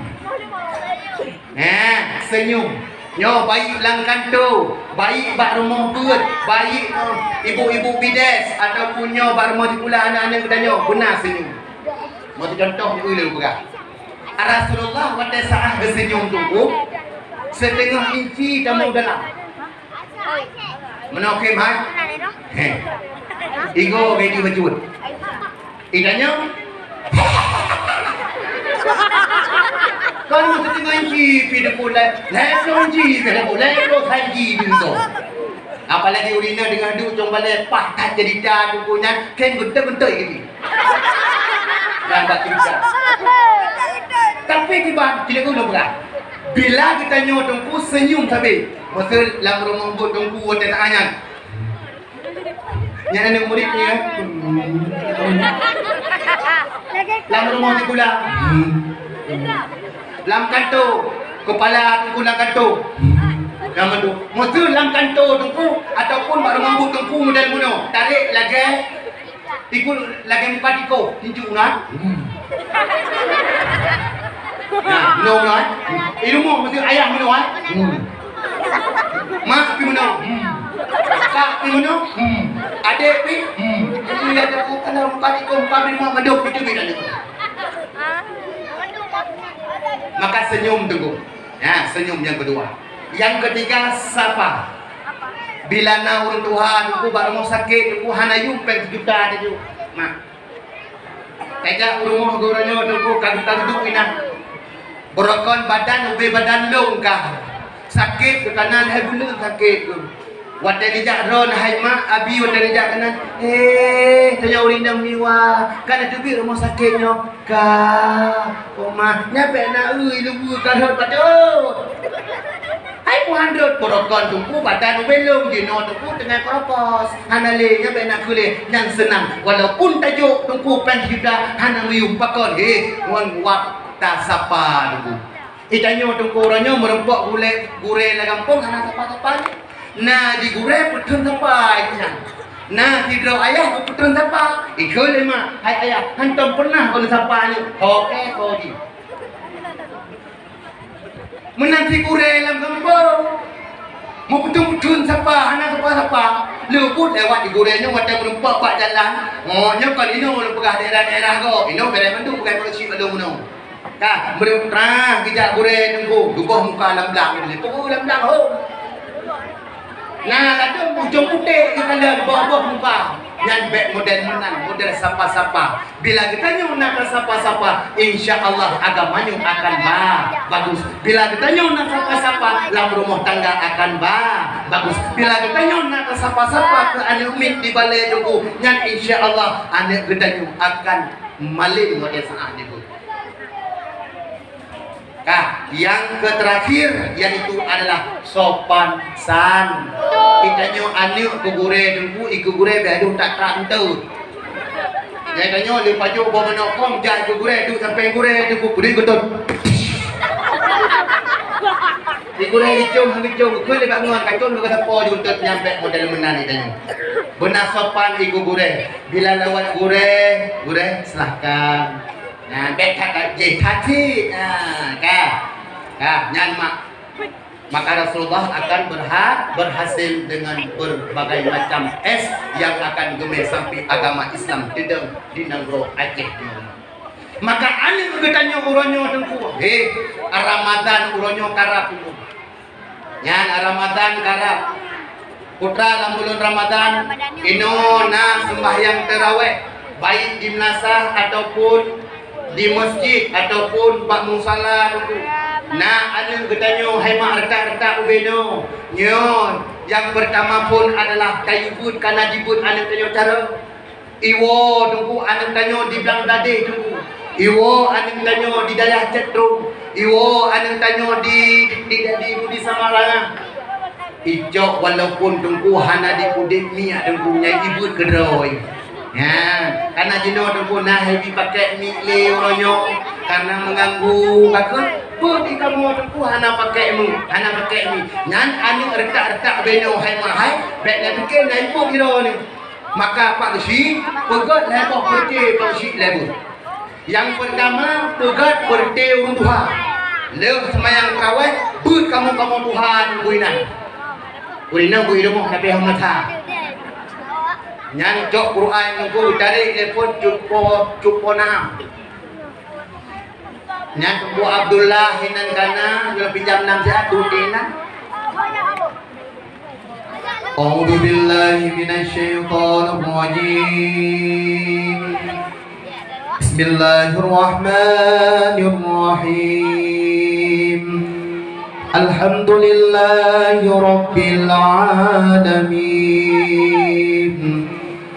Speaker 1: Senyum. Nyo baik langkan tu, baik bak rumah buat, baik ibu-ibu bides ataupun nyo bak rumah di pula anak-anak kita nyo, benar senyum. Mau contoh ni dulu pegah. Rasulullah pada saat bersenyum tu, setengah inci kamu dalam. Menokim hai? Igo bagi bajut. Idanya kalau setengah inci pada pula, lepas inci pada pula, lepas inci tu. Apalagi urina dengan duk jom balik patah jadi dah tu punya, kan bentuk-bentuk gitu. Dan batu besar. Tapi kita tidak guna berat. Bila kita nyawa tungku senyum sabi, masa dalam rumah buat tungku ada tangan. Yang ada murid ni kan. Dalam rumah ni pula. Dalam kantor, kepala tungku dalam kantor. Nama tu. Masa dalam kantor tungku ataupun baru mampu tungku model muno. Tarik lagi. Ikut lagi muka tiko. Tinjuk nak. Nah, muno kan. Ilmu mesti ayah muno kan. Mak pi muno. Kak pi muno. Adik pi. Itu ya kalau muka tiko muka pi muka medok itu beda ni. Maka senyum tunggu. Ya, senyum yang kedua. Yang ketiga sapa. Bila na orang Tuhan ku baru mau sakit ku hana yumpeng juta tu. Mak. Kaja rumah goranyo tu kagita duduk ina. Borokon badan ube badan longkah. Sakit ke kanan hai gula sakit tu. Wadah dijak ron hai mak abi wadah dijak kanan. Tanya urindang miwa. Kan tu bi rumah sakitnya. Ka, omah nyampe nak lubu karot patut. Hai puandot porokon tungku badan belum dino tungku dengan keropos. Hanale nyampe nak kulit yang senang walaupun tajuk tungku pen juga hana mium pakon wan wap tak sapa tungku. Itanyo tungku orangnya merempok gure la kampung hana sapa-sapa. Nah di gure putun sapa itu. Nah, tidur ayah putun sapa. Ikut lima. Hai ayah, hantam pernah kau sapa ni. Okey, kau di. Menanti kure dalam kampung. Mau putun sapa, hana sapa. Luput lewat di gurenya macam berempat pak jalan. Oh, nyokal ino pegah daerah-daerah kau. Ino berai mandu bukan polisi belum no. Kah, berempat kijak gure nunggu. Dubah muka lam-lam ni. Pukul lam-lam ho. Nah, ada ujung putih kita lihat bawah muka. Yang baik model menang, model sapa-sapa. Bila kita nyuna sapa-sapa, insya-Allah agamanya akan bagus. Bila kita nyuna sapa-sapa, dalam rumah tangga akan bagus. Bila kita nyuna sapa-sapa ke anak umit di balai tunggu, yang insya-Allah anak kita akan malin model saat itu. Yang terakhir yaitu adalah sopan san. Kita nyo anu kugure dulu ikugure beadu tak terantu. Jadi nyo lepas jo bawa menokong jah kugure dulu sampai gure dulu beri betul. Ikure hijau kue lepas nguan kacau lu kata po juntut nyampe model menani tanya. Benar sopan ikugure. Bila lewat gure silahkan. Nah, betak je hati. Nyan mak. Maka Rasulullah akan berhasil dengan berbagai macam yang akan gemes sampai agama Islam tidak di negara Aceh. Maka ane kegetanya uronyo tengku. Ramadan uronyo karap itu. Nyan Ramadan karap. Putra dalam bulan Ramadan ino na sembahyang tarawih baik di Mnasah ataupun di masjid ataupun pak musala tu. Nah, anu ketanyo hai mak retak-retak ubeno. Nyon, yang pertama pun adalah tayubut kana dibut anu tanyo cara. Iwo tunggu anu tanyo di belang dade tunggu. Iwo anu tanyo di dayah cetrum. Iwo anu tanyo di Budi Samarana. ijok walaupun tungku hana di kudik mi tungku nya ibu kedoi ya karena jino tungku nah heavy pakai mi leonyo karena mengganggu bakut pun kamu tungku hana pakai mi nyan anu retak beno hai mahai bek na bikin na ibu kiro ni maka pak si pegat lepo perte pak si lepo yang pertama pegat perte urung Tuhan leuh semayang kawai but kamu Tuhan buinan Urina bu idomo tapi hang mata. Nyan jok Quran nunggu tarik telepon cupo na. Nyan bu Abdullah hinan kana dia pinjam 6 saat dutina. A'udzu billahi minasyaitonir rajim. Bismillahirrahmanirrahim. Alhamdulillahi Rabbil Alamin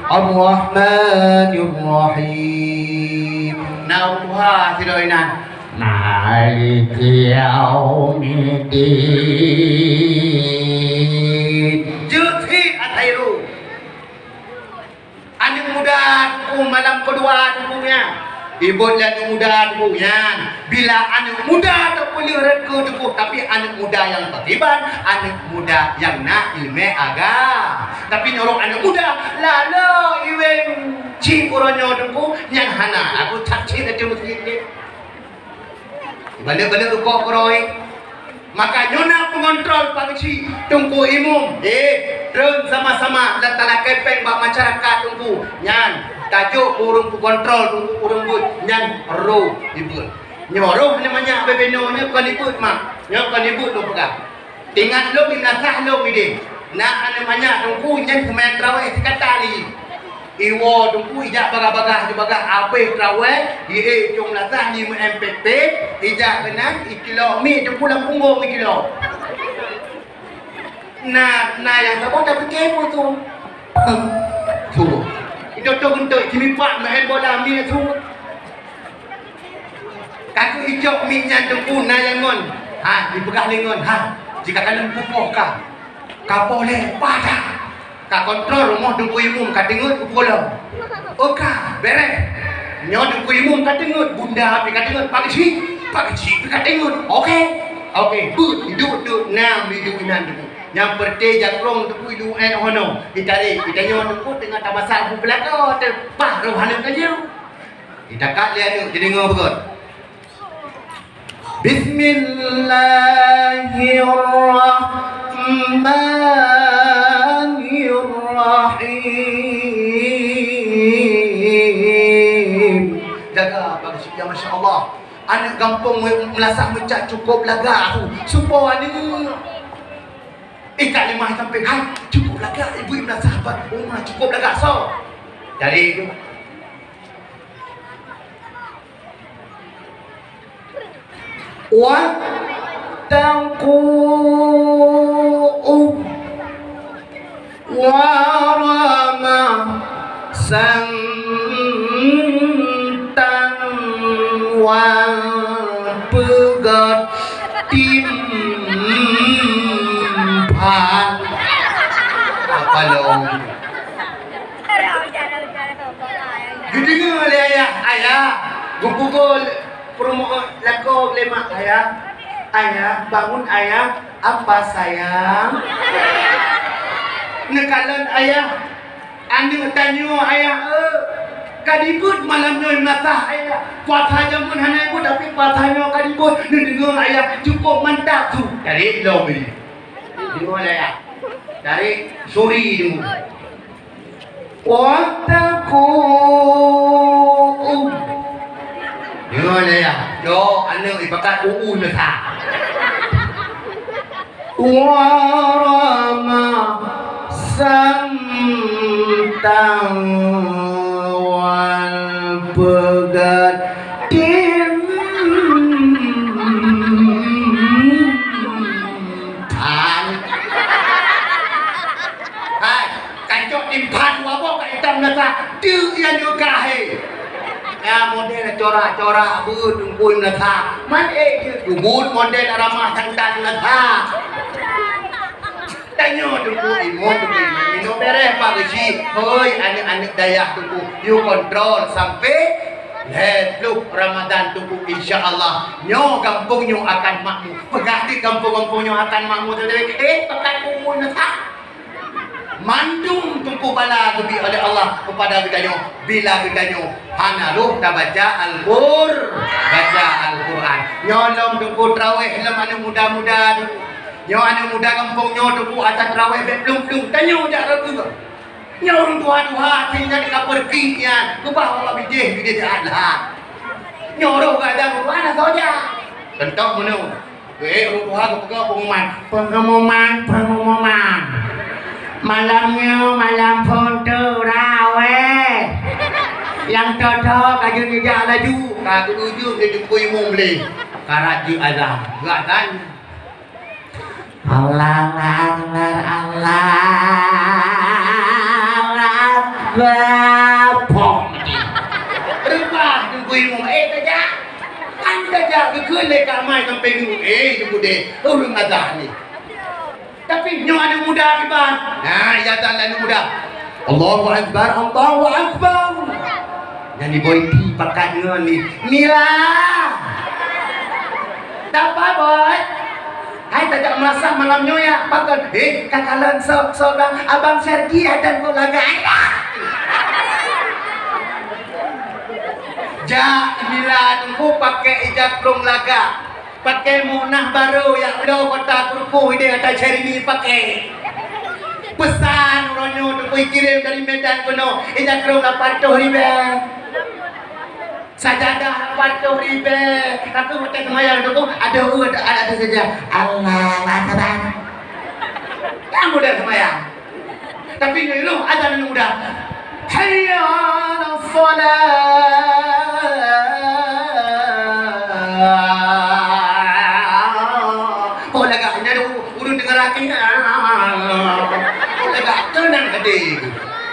Speaker 1: Ar-Rahmanir Rahim Nauha tiroinan Maliki Yaumiddin Juthi Atairu Anak muda malam kedua tubuhnya Ibu dan muda tubuhnya bila anak muda tak boleh reka tubuh tapi anak muda yang beriman anak muda yang nak ilmu agama tapi nyorong anak muda lala iweng cing uronyo tubuh yang hana aku tak cing ada masjid ni balik-balik rukuk koroi maka nyona pengontrol pangci tungku imum terus sama-sama datang kepeng bak masyarakat tungku nyan tajuk urung kontrol urung but nyan ro ibut nyoroh namanya bebeno nya kan ibut mak nya kan ibut tu pegang tingat lo binasah lo ide nak namanya tungku nyan kemen traweh kata ni iwo tungku ijak bagah-bagah di bagah ape traweh ye cung lasah ni MPP ijak benan ikilo mi tungku lampung go ikilo nah yang sabon tak kepo tu tu itu untuk Jimmy Pak main bola mi tu. Kaku hijau minyak tungku nayangon. Ha, dipegah lengon. Ha, jika kalian pupuh ka boleh pada. Ka kontrol rumah tungku imum ka tengut bola. Oka, beres. Nyo tungku imum ka tengut bunda api ka tengut pagi ka tengut. Okey, but hidup nam hidup nan tu. Yang perte jakrong tu idu hono ditarik kita nyon tu dengan tabasar bu belaka tepah rohana kaje kita kat lihat tu jadi ngau begot Bismillahirrahmanirrahim jaga bagi ya masya-Allah anak kampung melasah mencak cukup laga tu supaya ni ikat limah sampai hai cukup laga ibu ibn sahabat rumah cukup laga so dari itu wa taqu warama santan wa pegat tim apa lo? Jadi ni oleh ayah, gugul promo laku lemak ayah bangun ayah apa sayang? Nekalan ayah, anu tanya ayah, kadibut malamnya nasah ayah, puasanya pun hanya ibu tapi puasanya kadibut, dengar ayah cukup mantap tu. Jadi lo beli. Dengar ayah. Dari suri dulu. Wataku. Dengar ya. Jo, anu ibakat nak tak. Warama santang wal pegat timpan wabok kat hitam nasa tu yang juga ya model corak-corak bud tungkuin nasa man je bud model ramah santan nasa Tanya tunggu imut tunggu minum beres Pak Besi. Hoi anak-anak dayak tunggu. You kontrol sampai Lepas Ramadan tunggu insya-Allah nyo kampung nyo akan makmur. Pegati kampung-kampung nyo akan makmur tadi. Pekat umur nak. Mandung tunggu bala gubi oleh Allah kepada kita nyo bila kita nyo hanaruh ta baca Al-Quran. Nyo lom tunggu tarawih lom anu muda-muda. Nyo anu muda kampung nyo tunggu atas tarawih belum tanyo jak ragu. Nyorong dua-dua tinggal di perginya ke bawah bidih ada. Nyorong kadang mana saja. Tentu menu. Orang tua ke pengumuman. Malamnya foto raweh. Yang cocok aja tidak laju. Kaki ujung dia jemput imam beli. Karaji azam. Enggak tanya. Allah. Bapong Rebah tunggu ilmu saja anda jaga kelek kamai sampai dulu tunggu deh orang azah ni tapi nyo ada muda kibar nah ya tak ada muda Allahu Akbar yang diboy di pakainya ni Mila apa boy hai tak merasa malamnya ya pakai kakalan seorang abang Sergi dan kolaga Mila tunggu pakai ijab belum laga pakai munah baru yang udah kota kurku dia ada cari ni pakai pesan ronyo tunggu kirim dari Medan kuno ijab belum dapat tuh ribe sajadah dapat tuh ribe aku macam semayang tunggu ada saja Allah Akbar kamu dah semayang tapi ni lu ada yang muda hayya 'alas shalah oh lagaknya urun dengar lagi lagak tenang tadi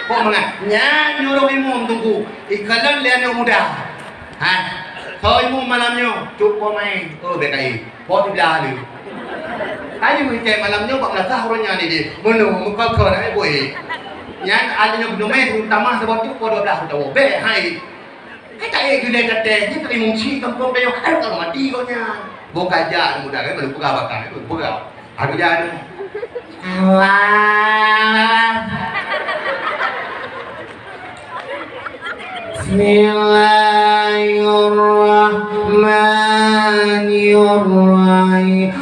Speaker 1: kok menganya nyuruh imam tunggu ikalan lian muda so imam malamnya cukup main BKI kok tidak ada ayo kita malamnya 14 tahunnya ni menung muka kerana boy yang adanya domain utama sebab tu 12 tahun hai kita gede gede ni tak mungkin kampung dia kalau mati kau nya buka aja mudah kan baru buka bakar itu buka aku jangan Allah Bismillahirrahmanirrahim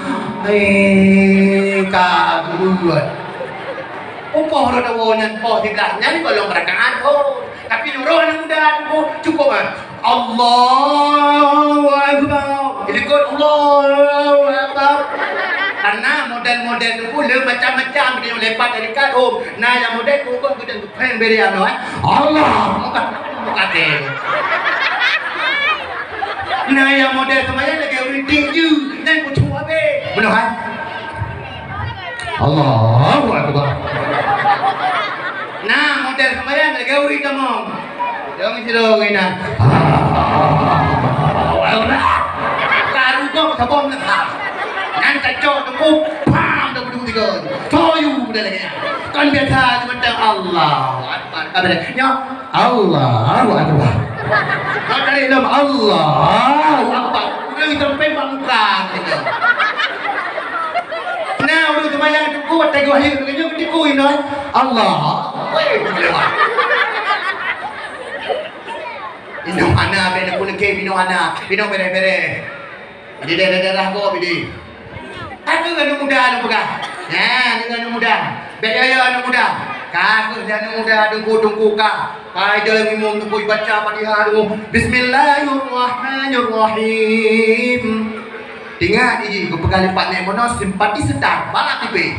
Speaker 1: kaguan upoh roda wonan poh tidak nyanyi belum rakaat oh tapi nurul anak muda cukup kan Allahu Akbar ikut Allahu Akbar karena model-model itu macam-macam dia lepas dari kadum nah yang model itu kok kita pengen beri anu Allah muka nah yang model semuanya lagi uring tinggi dan kucu abe benar kan Allahu Akbar nah model semuanya lagi uring kamu jangan silo gina karu kok sabong nak nan kacau tu pam dah berdua tiga toyu dah lagi kan biasa macam Allah Akbar kabarnya Allahu Akbar kau cari nama Allahu Akbar udah sampai bangkang nah udah semayang tu kuat tak gua hidup dengan dia kuih noh Allah Ino ana bena pun ke bino ana bino bere di daerah go bidi aku anu muda anu pegah nah ni anu muda beya anu muda kaku anu muda tunggu ka pai dalam imam tunggu baca Fatihah dulu Bismillahirrahmanirrahim tinggal di ku pekali pak ne mono simpati sedang balak tipe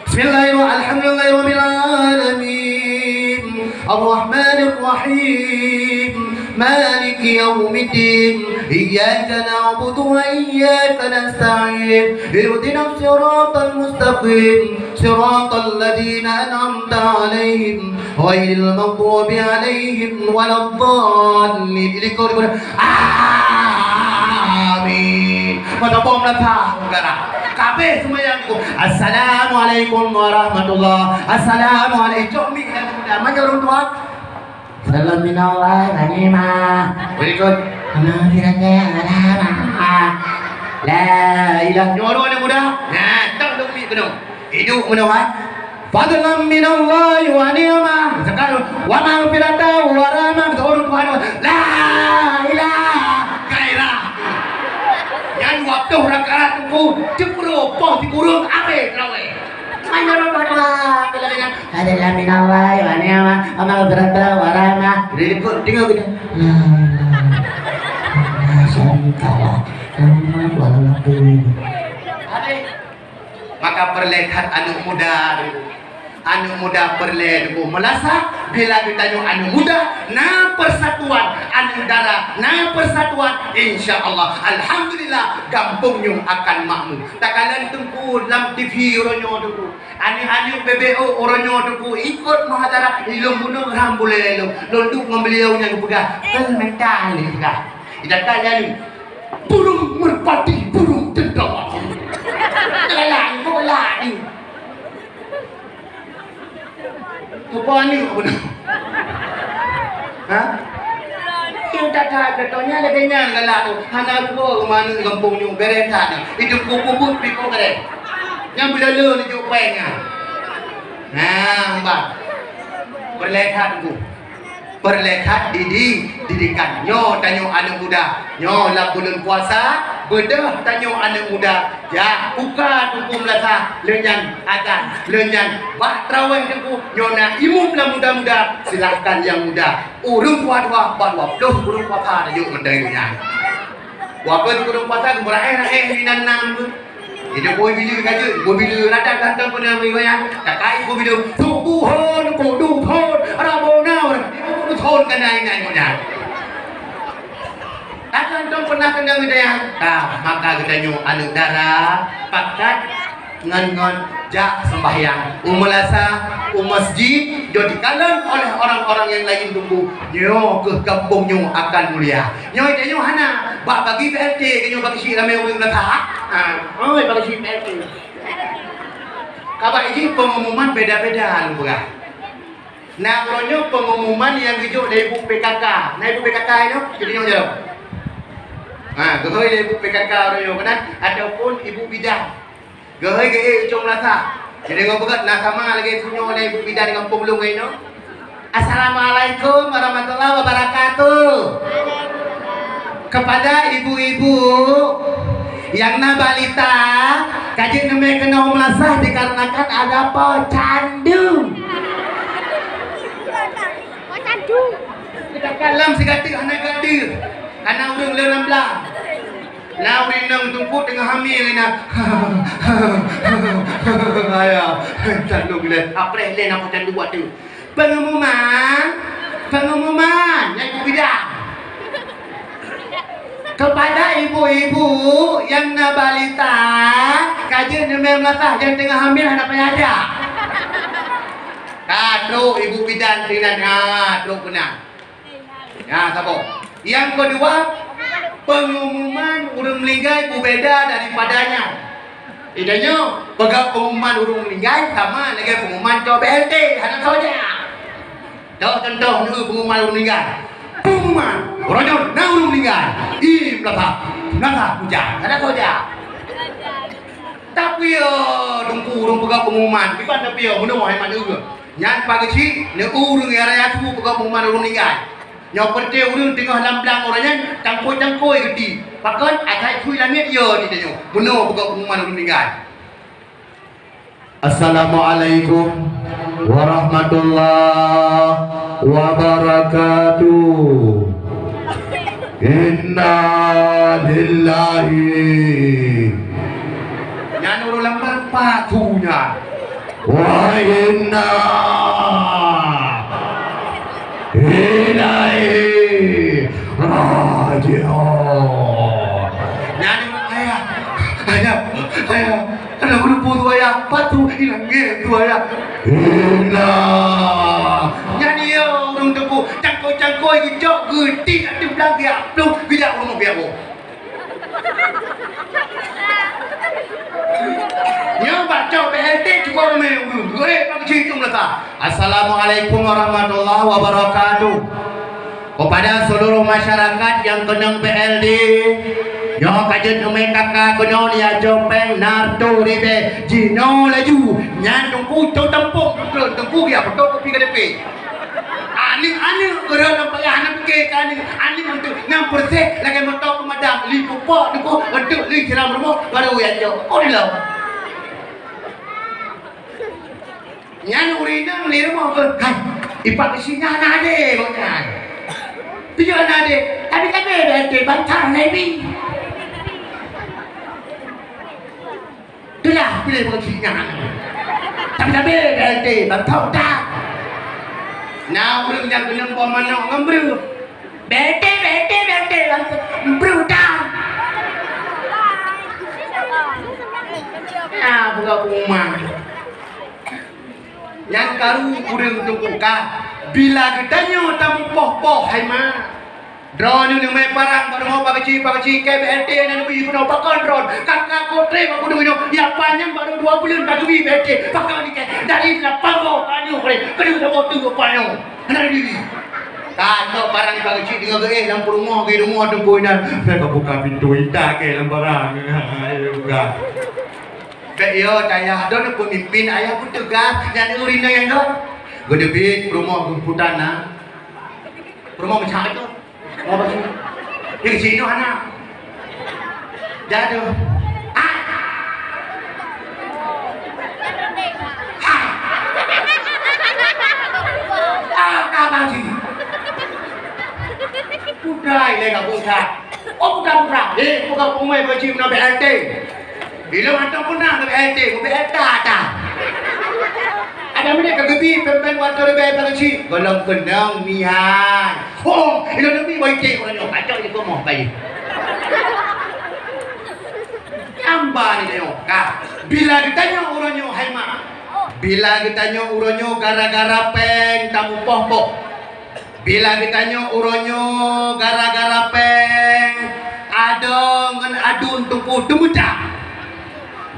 Speaker 1: Bismillahirrahmanirrahim Ar-Rahmanir-Rahim مالك يوم الدين إياك نعبد وإياك نستعين اهدنا الصراط المستقيم صراط الذين أنعمت عليهم غير المغضوب عليهم ولا الضالين آمين kata bom latah negara. Kabeh semua yang ku. Assalamualaikum warahmatullahi. Assalamualaikum. Mana orang tua? Salam minallah ghanimah. Berikut. La ilaha nyoro ni muda. Nah, tak dong mi penuh. Hidup mudah. Fadlan minallahi wa ni'mah. Sekarang wa maghfiratan wa rahmah. Orang Tuhan. La ilaha gairah. Yang waktu rakaat tu cepro poh dikurung ape trawe. Ayo berdoa dengan fadlan minallahi wa ni'mah wa maghfiratan wa rahmah. Ribut tinggal kita. Maka perlehat anu muda perle melasa bila ditanya anu muda na persatuan anu darah na persatuan insyaallah alhamdulillah kampungnya akan makmur takalan tungku dalam TV ronyo tu ani BBO ronyo tu ikut muhadara ilmu bunuh rambule londuk membeliau yang pegang mental ni pegang tidak tanya ni burung merpati burung dendam lain bola ni apa ni benar ha yang tak katanya lagi nyang galak tu hana ko mana kampung ni bereta ni itu kuku piko kare yang bila ni jo pengnya nah mbak perlehat didikan nyo tanyo anak muda nyo lah bulan puasa bedah tanyo anak muda ya buka tukum latah lenyan akan lenyan bah traweh deku nyo na imum lah muda-muda silahkan yang muda urung wadwa doh urung puasa dah yuk mendai nya wapun urung puasa kumurahe hinan nam itu boy video kaje boy video rada ganteng pun yang bayang kakai boy video tubuhon kuduhon rabona thôn cái này một nhà akan dong pernah kena hidayah maka kita nyu anu darah pakat ngan jak sembahyang umulasa masjid jadi kalan oleh orang-orang yang lain tunggu nyo ke kampung nyo akan mulia nyo itu nyo hana bagi PRT nyo bagi si ramai orang latah bagi si PRT kabar ini pengumuman beda-beda lu bukan. Nah, ronyo pengumuman yang hidup dari ibu PKK. Nah, ibu PKK itu jadi yang jauh. Nah, gehoi dari ibu PKK ronyo kan ataupun ibu bidan. Gehoi ge icung lasa. Jadi ngau begat nak sama lagi punyo oleh ibu bidan dengan pulung ini. Assalamualaikum warahmatullahi wabarakatuh. Kepada ibu-ibu yang nabalita, kajian namanya kena melasah dikarenakan ada candu. Kita kalam si gatik anak gadir karena orang lelam belah nah orang nang tumpuk dengan hamil ni nak ayah tak lu gila apa le nak pakai dua tu pengumuman yang bidang kepada ibu-ibu yang nabalita kajian demi melatah yang tengah hamil anak penyada Truk ibu bidan dengan truk benar. Ya, sabo. Yang kedua, pengumuman urung meninggal berbeda daripadanya. Idanya, pegang pengumuman urung meninggal sama dengan pengumuman ke BLT, hanya saja. Tahu contoh dulu pengumuman urung meninggal. Pengumuman orang urung meninggal. Ini belakang hujan, hanya saja. Tapi tunggu urung pegang pengumuman. Di mana dia menunggu hemat juga. Yang pagi si, ne urung area tu pegang pengumuman urung meninggal. Yang penting urung tengah lamblang orangnya cangkoi gede. Pakai agak kui langit yo ni tanya. Benar pegang pengumuman urung meninggal. Assalamualaikum warahmatullahi wabarakatuh. Inna lillahi. Yang urung lambang patunya. Wa inna ilaihi raji'un. Nyanyi ayah, ada berumpu tu ayah, patu hilang tu ayah. Inna. Nyanyi orang tepu, cangkoi gijok gede, tidak belang dia, belum tidak orang biar cukup me pak cik umlata. Assalamualaikum warahmatullahi wabarakatuh. Kepada seluruh masyarakat yang kenang BLD, yo kajen umay kakak kuno ya jopeng narto ribe jino laju nyan tungku to tampung tungku ya betul kopi kedepe. Aning gerak nampak ya anak ke aning untuk ngam persek lagi motor pemadam li pupok duku untuk li jeram rumah baru ya jo. Oh di law. Nyan urina li rumah ke. Hai, ipak isinya nade mokan. Tujuan nade, tapi kan beda bantang nabi. Itulah pilih begini. Tapi beda bantang tak. Nah, orang yang kena pemanah ngembru. Bete langsung brutal. Nah, buka rumah. Yang karu kurang tungguka. Bila gedanya tamu poh hai ma. Drone ni mai parang baru mau pakai KBLT dan lebih guna pakai drone. Kakak kotre aku dulu ya panjang baru 2 bulan tak lebih BLT. Pakai ni dari lapang anu kena waktu panjang. Ada diri. Kata barang pakai dengan lampu rumah ke rumah tu punya. Saya buka pintu indah ke lembarang. Buka. Yo ayah don pemimpin ayah pun tegas dan urina yang don. Gedebit rumah putana. Rumah macam itu. Mau bagi yang sini anak jatuh kapan sih budai lega buka bukan umai baju na BLT bila mantap pun na BLT ada mereka kegebi pempen waktu lebih bagi golong kendang nihan. Oh, ini lebih baik orang yang kacau itu mau baik. Amba ni dia kah? Bila ditanya orangnya haima. Bila ditanya orangnya gara-gara peng tamu poh. Bila ditanya orangnya gara-gara peng adong ngan adun tunggu demuda.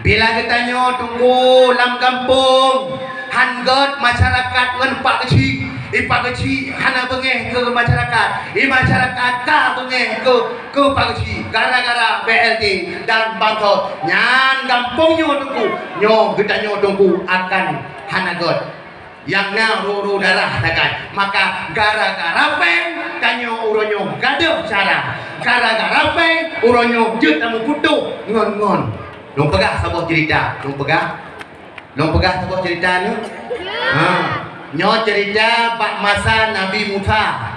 Speaker 1: Bila ditanya tunggu lam kampung hanggot masyarakat ngan pak kecil, pak kecil hana bengeh ke masyarakat, masyarakat ka bengeh ke pak kecil gara-gara BLT dan bangkot nyan kampungnya tunggu nyo kita nyo tunggu akan hana got yang na ruru darah takan maka gara-gara peng tanyo uronyo gaduh cara gara-gara peng uronyo jut tamu kutu ngon long pegah sebuah cerita long pegah sebuah cerita ni nyo cerita bak masa Nabi Musa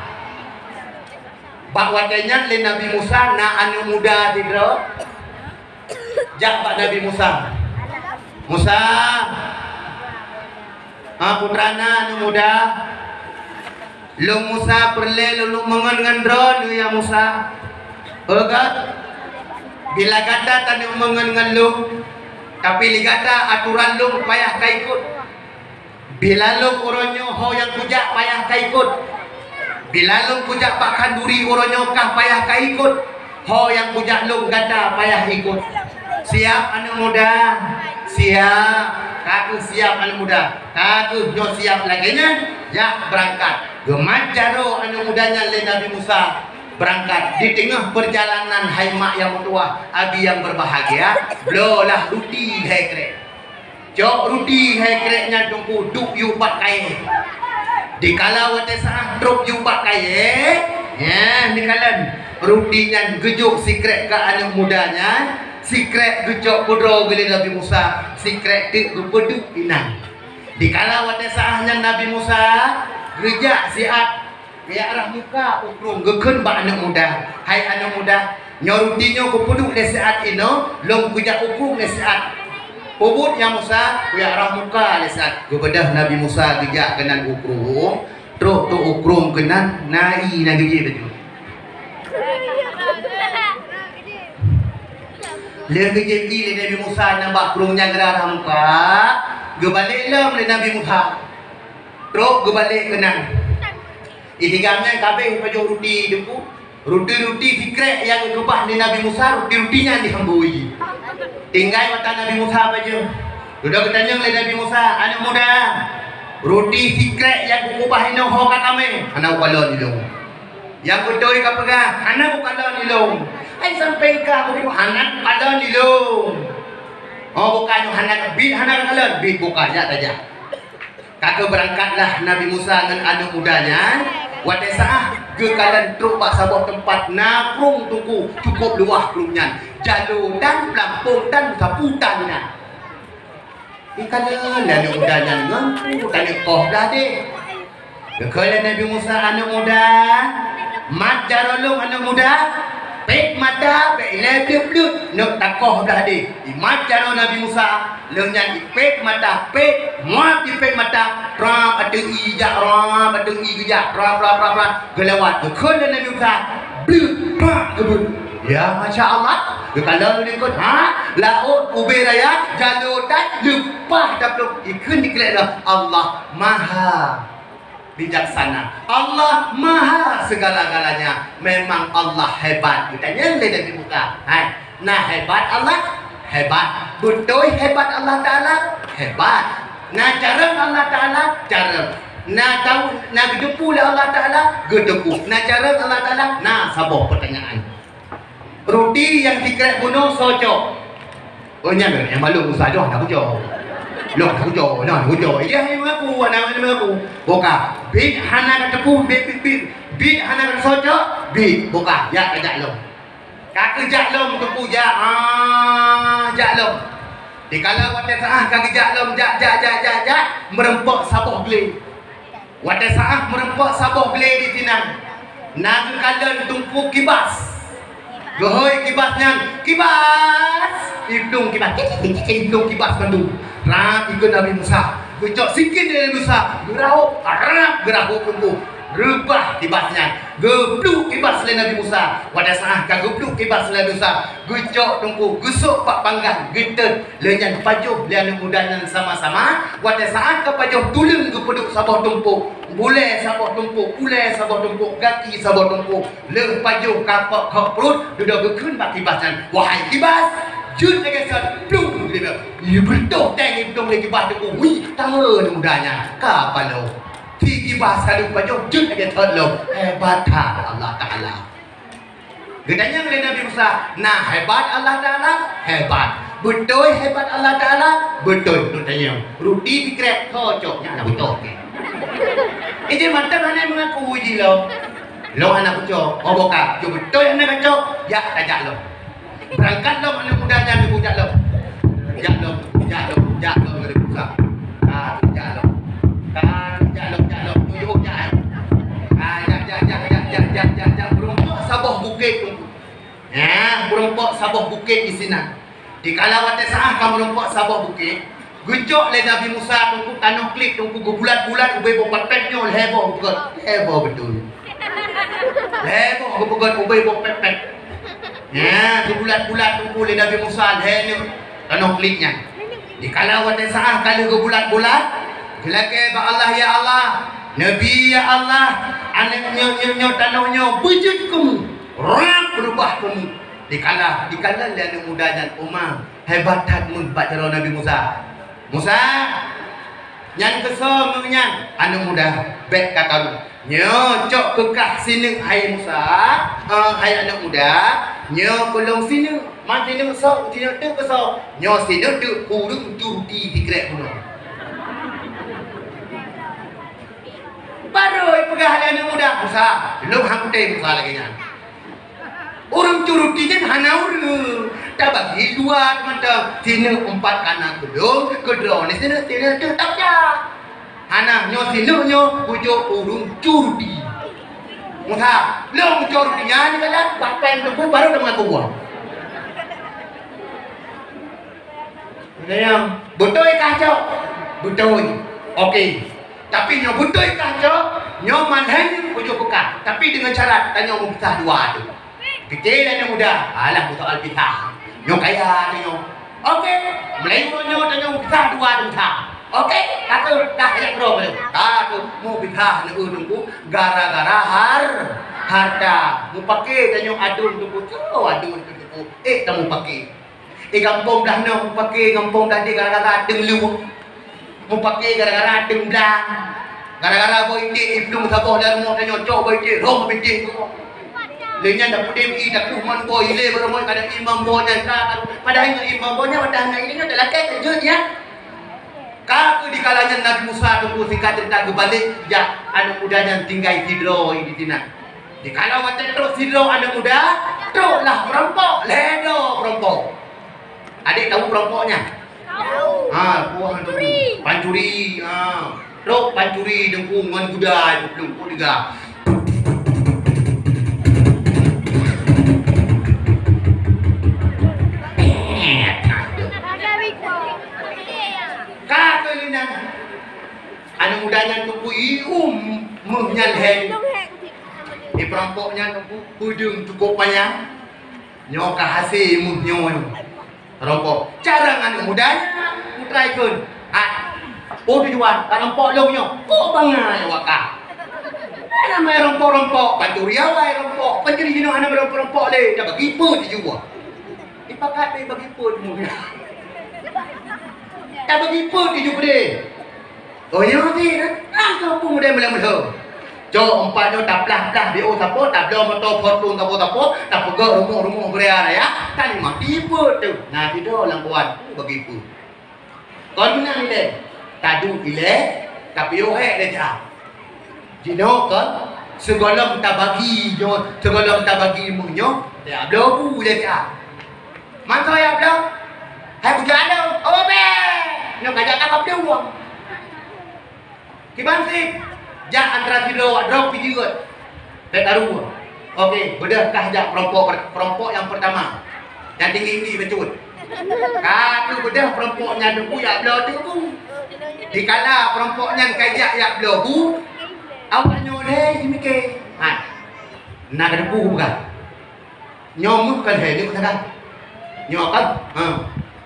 Speaker 1: bak wadanya le Nabi Musa na anu muda tidro jak bak Nabi Musa putrana anu muda lu Musa perle lu mengan drone ya Musa egat bila kata tadi mengan lu tapi ligata aturan lu payah ka ikut bila lu uronyo ho yang kujak payah ka ikut bila lu kujak pak kanduri uronyo kah payah ka ikut ho yang kujak lu gata payah ikut siap anak muda siap kaku siap anak muda kaku nyo siap lagi nya ya berangkat gemajaro anak mudanya le Nabi Musa berangkat di tengah perjalanan hai mak yang tua abi yang berbahagia blolah ruti hekrek jok ruti hekreknya tunggu duk yu pakai di kala wate sah drop yu pakai ya nikalan rutinya gejuk sikrek ke anak mudanya sikrek gejok kudro gele Nabi Musa sikrek dik gupeduk inang di kala wate sahnya Nabi Musa gejak siat ya arah muka ukrum geken ba anak muda hai anak muda nyorutinya ku puduk le saat ino long kujak ukrum le saat pubut yang Musa ya arah muka le saat gebedah Nabi Musa gejak kenan ukrum truk tu ukrum kenan nai na geje betul le geje le Nabi Musa nambah krungnya gerah muka gebalik le Nabi Musa truk gebalik kenan Ihigamnya kabeh pajok rudi deku rudi fikrek yang kebah di Nabi Musa rudi-rudinya dihambui tinggal mata Nabi Musa pajok Sudah bertanya oleh Nabi Musa, anak muda, roti secret yang kukubah ini hokat kami, anak ukalon ilung. Yang betul kau pegang, anak ukalon ilung. Ay sampai kau anak ukalon ilung. Oh bukan anak bid, anak ukalon bid bukan ya saja. Kakak berangkatlah Nabi Musa dengan anak mudanya. Wadai saat kekalan truk pak sabah tempat nakrung tuku cukup luah kerumnya. Jalur dan pelampung dan saputannya. Kekalan anak mudanya ngampu tanya koh dah deh. Kekalan Nabi Musa anak muda. Mat jarolong anak muda. Pek mata, pek lebih belut, nak takoh dah deh. Imat cara Nabi Musa, lengan ipek mata, pek, muat ipek mata, ram ada ijak, ram ada ijak, ram, gelawat. Kekal Nabi Musa, belut, pak, belut. Ya, masya Allah. Kalau ni kot, laut ubay raya, jalur dan lupa dapat ikut dikira Allah Maha bijaksana. Allah Maha segala-galanya. Memang Allah hebat. Kita nyelai dari muka. Nah hebat Allah, hebat. Betul hebat Allah Ta'ala, hebat. Nah cara Allah Ta'ala, cara. Nah tahu, nah gedepu Allah Ta'ala, gedepu. Nah cara Allah Ta'ala, nah sabar pertanyaan. Roti yang dikret bunuh socok. Oh nyampe, yang malu Musa doh nak bujur. Loh, hujo, nah hujo. Dia yang mengaku, anak mengaku. Boka, bid hana ketepu, bid hana kesocok, bid boka. Ya kejak lom. Kaki jak lom tepu jak, jak lom. Di kala wadah saah kaki jak lom, jak merempok sabah beli. Wadah saah merempok sabah beli di tinang. Nak kalan tumpu kibas. Gohoi kibasnya, kibas. Hidung kibas, hidung kibas bandung. Ram ikut Nabi Musa. Gecok sikit dari Musa. Gerahuk, gerahuk kumpu. Rebah kibasnya. Gebluk kibas oleh Nabi Musa. Wadah saah kan gebluk kibas oleh Musa. Gecok tungku, gesuk pak panggang, getet. Lenyan pajuh, lian mudanya sama-sama. Wadah saah ke pajuh tulen ke peduk sabah tumpuk. Boleh sabah tumpuk, boleh sabah tumpuk, kaki sabah tumpuk. Leh pajuh kapak kau perut. Duduk gekun pak kibasnya. Wahai kibas. Jut lagi saat blum dia. Ia betul tengok blum lagi batu ku. Wih, tahu mudanya. Kapan lo? Tiga bahasa lu pajok jut lagi terlalu hebat Allah Taala. Gedanya oleh Nabi Musa. Nah hebat Allah Taala, hebat. Betul hebat Allah Taala, betul. Tanya. Rudi dikrep cocoknya nak betul. Ini mantap mana mengaku uji lo. Lo anak kecok, oh boka. Jo betul anak kecok. Ya tajak lo. Berangkat lo anak mudanya dibujuk lo. Jak lo dari pusat. Jak lo. Tujuh jak. Jak. Berumpuk sabah bukit tu. Ya, berumpuk sabah bukit di sini. Di kala wadah saah kamu berumpuk sabah bukit. Gejok le Nabi Musa tunggu tanah klik tunggu bulat-bulat ubay bopat petnya heboh betul. Heboh ubay bopat pet. Ya, tu bulat-bulat tunggu le Nabi Musa ni tanah kliknya. Di kala wadah saah kala ke bulat-bulat, gelake ba Allah ya Allah, Nabi ya Allah, anaknya tanahnya bujut kamu, rap berubah kamu. Di kala le mudanya umar hebat mun baca Nabi Musa. Musa yang kesomnya anu muda bet kakaru nyocok kekah sini hai Musa hai anak muda nyo kolong sini mati ni so sini tu so nyo sini tu kurung turti dikrek puno baru pegah anak muda Musa belum hangte Musa lagi nya orang curutinya hanaur tak bagi dua teman-teman sini empat kanan gedung kedua ni sini tu tak ya hana nyo sini nyo pujuk urung curuti Musa belum curutinya ni kan pakai tu baru dengan kubuang yang betul kacau betul okey tapi nyo betul kacau nyo manhan pujuk buka tapi dengan syarat tanya mau pisah dua tu kecil dan yang muda, alah muta al-pitah. Nyo kaya nyo. Okey, Melayu nyo dan nyo pitah dua duta. Okey, kata dah ya bro. Kata mau pitah nyo tunggu gara-gara harta. Mu pakai dan nyo adun tunggu. Oh adun tunggu. Tamu pakai. Kampung dah nak pakai kampung tadi gara-gara denglu. Mau pakai gara-gara dengbelang. Gara-gara boy ini ibnu sabah dan mau tanya cok boy ini rom binti. Lenya dah pudem i dah kuman boy le bermoy kada imam boy dan ka padahal imam boynya padahal ini dah lakai kerja dia. Kaku di kalanya Nabi Musa tunggu singkat cerita kebalik ya anak mudanya tinggal hidro di sini. Di kalau macam terus hidro anak muda, terus lah perampok, ledo perampok. Adik tahu perampoknya? Tahu. Pancuri. Pancuri. Terus pancuri dengkungan kuda, dengkung juga. Kakelinan. Anak mudanya tunggu menyalhen. Perampoknya tunggu hujung cukup banyak. Nyoka hasil muhnyon. Perampok. Cara anak mudanya try pun. Tujuan tak nampak longnya. Kok bangai waka. Nama rompok-rompok, pancuri awal rompok. Pancuri jenuh anak rompok-rompok le. Dah bagi pun dia juga. Dipakat dia bagi pun mungkin. Tak bagi pun dia juga dia. Oh ya ni, kau pun mudah-mudah. Jom empatnya tak pelah-pelah dia siapa, tak belah motor fortune siapa-siapa, tak pegang rumah-rumah beria ya. Tak ni mati pun tu. Nah, tidak lang buat bagi pun. Kau menang ni. Tadu ile tapi yo he dah. Jino kan segala kita bagi jo, segala kita bagi munyo, ya blogu dah. Mangko ya blog. Hai bujana, oh be. Nak ngajak apa dia uang. Kiban sih? Ja antara kilo drop video. Taru. Okey, bedahkah jak perampok yang pertama. Yang tinggi betul. Katu bedah perampoknya debu ya blog tu pun. Dikala perampoknya kajak ya blogu awaknya deh simike nak ada buku bukan nyom kan he ni kan nyom kan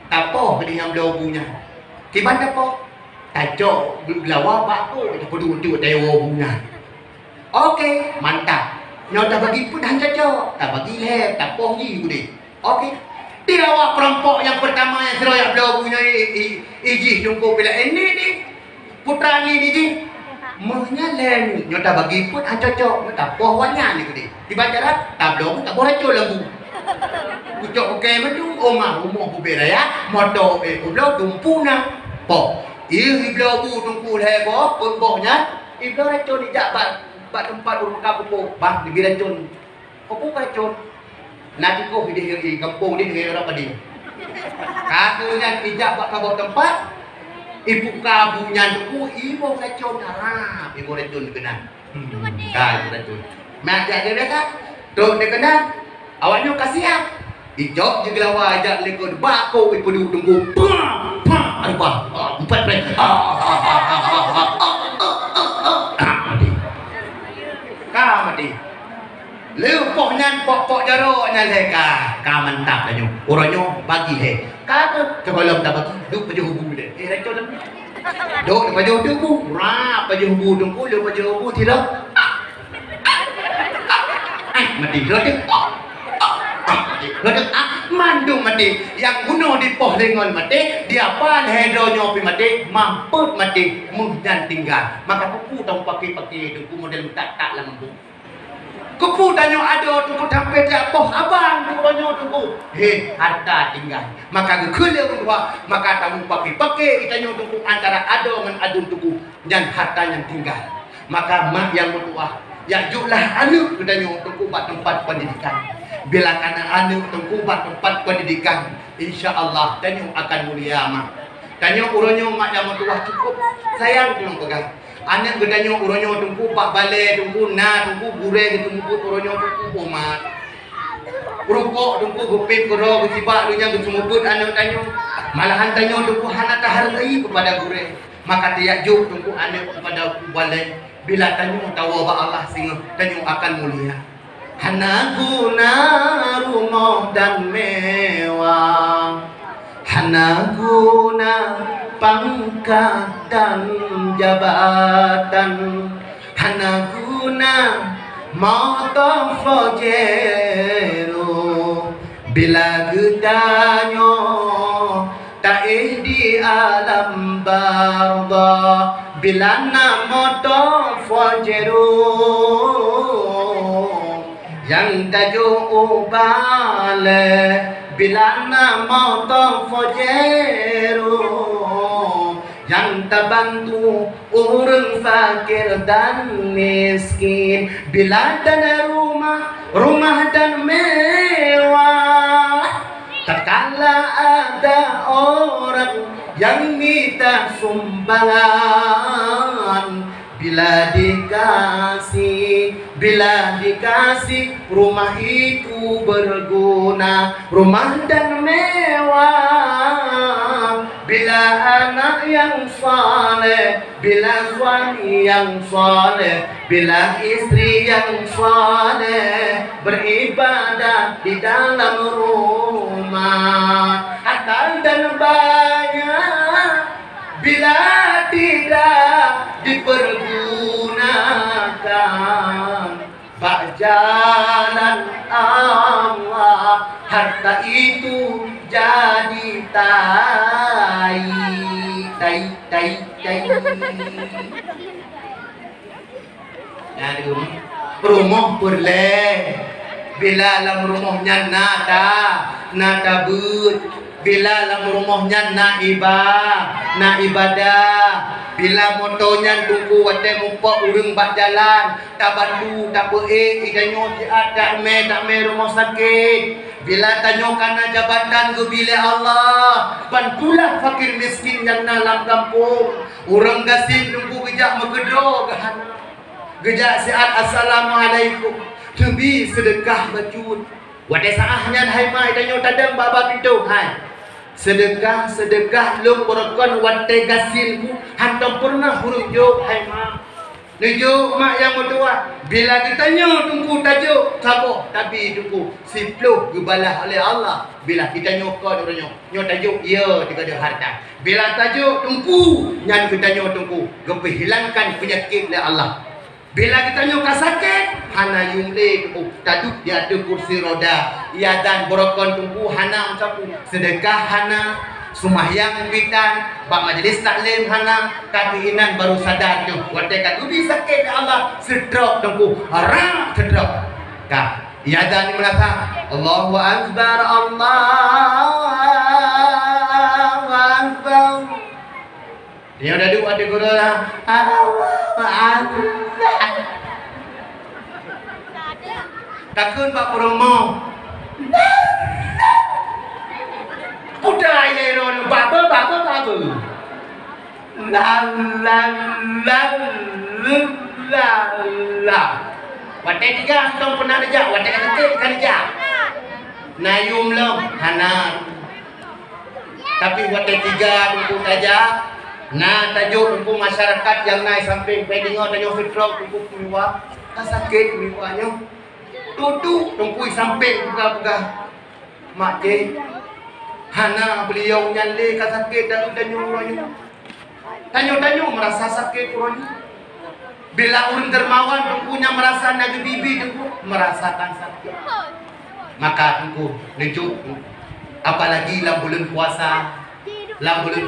Speaker 1: tapo ke yang blogunya kiban tapo tajo lawa bako perlu tu dewo bunga okey mantap nyom dah bagi pun dah caco tak bagi le tapo ni gede okey dia awak perampok yang pertama yang seroyak blogunya iji tunggu bila ini ni putra ni ji menyalen nyota bagi pun cocok nyota pohonnya ni gede dibaca dah tak blog tak boleh col lembu ucok okey maju rumah bubera ya moto blog tumpuna po blogu tunggu hebo pembohnya iblo racun dijak bat tempat rumah kapu bah di biracun opo racun nanti kau di kampung ni dengan orang padi. Kakunya tidak buat kabut tempat. Ibu kabunya tu ibu racun harap ibu racun kena. Kan racun. Mak jadi dah. Tu dia kena. Awaknya kasihan. Dijok je lawa ajak lekod bako ibu dulu tunggu. Ada apa? Empat break. Mati. Leu poknya pok jaroknya leka ka mantap lah nyo orangnya bagi he kata kalau tak bagi duk paju hubu deh racun duk paju hubu ra paju hubu dengku lu paju hubu tidak mati roti roti mandu mati yang bunuh di poh lengon mati dia pan hedonyo pi mati mamput mati mudah tinggal maka kupu tong pakai dengku model tak lembu kupu tanyo ada tunggu sampai dia poh abang tu banyo tunggu harta tinggal maka gekele dua maka tamu pakai tanyo tunggu antara ado dengan adun tunggu dan harta yang tinggal maka mak yang bertuah ya juklah anak tanyo tunggu buat tempat pendidikan bila kana anak tunggu buat tempat pendidikan insyaallah tanyo akan mulia mak tanyo uronyo mak yang bertuah cukup sayang tolong pegang anak gedanya uronyo tunggu pak balai tunggu na tunggu gure tunggu uronyo tunggu bomat rokok tunggu gopet koro ketiba dunia gesumuput anak tanyo malahan tanyo tunggu hana tahargai kepada gure maka dia juk tunggu anak kepada balai bila tanyo tahu bahwa Allah singa tanyo akan mulia hana guna rumah dan mewah hana guna pangkat dan jabatan hana guna motor fojero Bila gedanyo tak di alam barda, bila namo to fajeru yang tajuk ubale, bila namo to fajeru yang terbantu orang fakir dan miskin, bila dan rumah dan mewah, tak kala ada orang yang minta sumbangan, bila dikasih rumah itu berguna, rumah dan mewah. Bila anak yang saleh, bila suami yang saleh, bila istri yang saleh, beribadah di dalam rumah, harta dan banyak bila tidak dipergunakan, bak jalan Allah, harta itu jadi tai. Jadi rumah boleh, bila dalam rumahnya nada but, bila dalam rumahnya na ibadah, bila motonya tunggu wate mumpok urang bak jalan, tak bantu tak beek idanyo di ada tak me rumah sakit. Bila tanyo kana jabatan ke bila Allah, bantulah fakir miskin yang dalam kampung. Urang gasin tunggu gejak megedro gahana. Gejak siat assalamualaikum. Lebih sedekah bajut. Wate saahnya hai mai tanyo tadang baba pintu hai. Sedekah lu berkon wate gasin ku hantam pernah huruf jo hai ma. Nujuk mak yang mertua, bila ditanya tunggu tajuk sabar, tapi tunggu sipluh gebalah oleh Allah. Bila kita nyokor orangnya, nyok tajuk ya tidak ada harta. Bila tajuk tunggu, nyan kita nyok tunggu, hilangkan penyakit oleh Allah. Bila kita nyok sakit, hana yumle tunggu, taduk dia ada kursi roda, ia dan borokon tunggu hana mencapu sedekah hana. Sumahyang bidan, bak majlis taklim hana, kadiinan baru sadar tu. Wate kat ubi sakit Allah, sedrop tunggu, haram sedrop. Kah, ia dan merasa Allahu Akbar, Allahu Akbar. Dia dah duduk ada guru lah. Allahu Akbar. Takut bak promo. Udah ini ron baba. La. Wate tiga antum pernah dijak, wate kata kan dijak. Nayum lom hana. Tapi wate tiga tunggu tajak. Nah tajuk tunggu masyarakat yang naik samping pedingo tajuk fitrok tunggu miwa. Sakit miwanya. Duduk tunggu samping buka-buka. Mak je. Hana beliau nyale ka sakit dan tanyo merasa sakit urang. Bila urang dermawan tunggunya merasa nagi bibi tunggu merasakan sakit. Maka tunggu nejuk apalagi lam bulan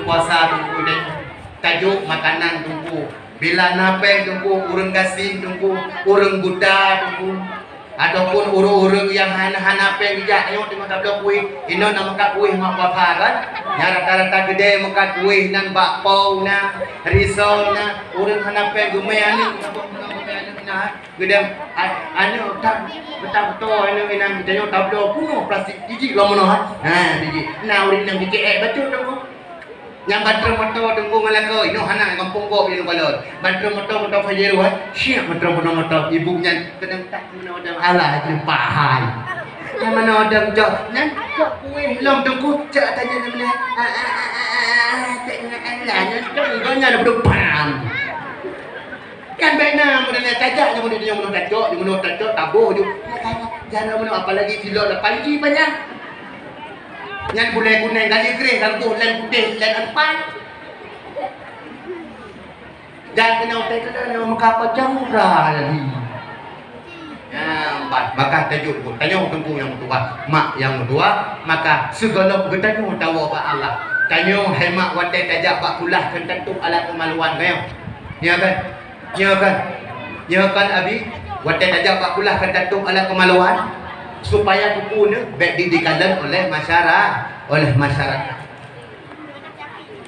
Speaker 1: puasa tunggu dan tajuk makanan tunggu. Bila nape tunggu urang gasing tunggu urang buta tunggu. Ataupun urang-urang yang hana-hana pengjak ayo tengok tablo kuih ino na maka kuih mak bapa kan nya rata-rata gede maka kuih nan bakpau na risol na urang hana peng gume ani na gede anu tak betul anu inang janyo tablo puno plastik jiji lo mono ha jiji na urang nang dike betul tunggu yang batro motor tunggu malako ino hana kampung go ino balon batro motor fajeru ha siap batro motor ibunya kadang tak mana ada ala jempahan yang mana ada jok nan kok kuih lom tunggu cak tanya namanya tak ala nan tunggunya ada depan kan benar modalnya tajak yang mana tajak tabuh tu jangan mana apalagi kilo 8 ji banyak. Yang boleh kuning kali kering rambut lan putih lan empat. Dan kena utai kena nama kapal jamurah lagi. Maka tajuk tanya tunggu yang tua, mak yang tua, maka segala bertanya tahu apa Allah. Tanya hemat watai tajak bak kulah kententu alat kemaluan kau. Ya kan? Ya kan? Ya kan abi? Watai tajak bak kulah kententu alat kemaluan supaya buku ni baik didikalan oleh masyarakat.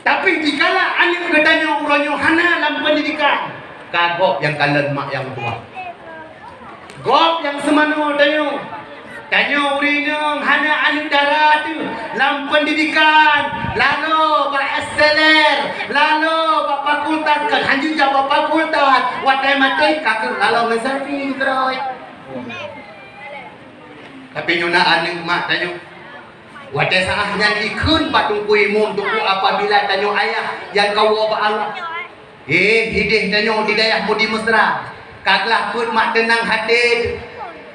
Speaker 1: Tapi dikala alim bertanya uronyo hana dalam pendidikan, kagok yang kalen mak yang tua. Gop yang semana tanya urinang hana alim darah tu dalam pendidikan, lalu bereseler, lalu fakultas kan hanju jawab fakultas, watai mati kakak lalu ngesafi terus. Tapi nyuna alim mak tanya, watai saahnya dikun patung kuimun tuku apabila tanya ayah yang kau wabah Allah. Hidih tanya di dayah mudi mesra. Kaglah pun mak tenang hati.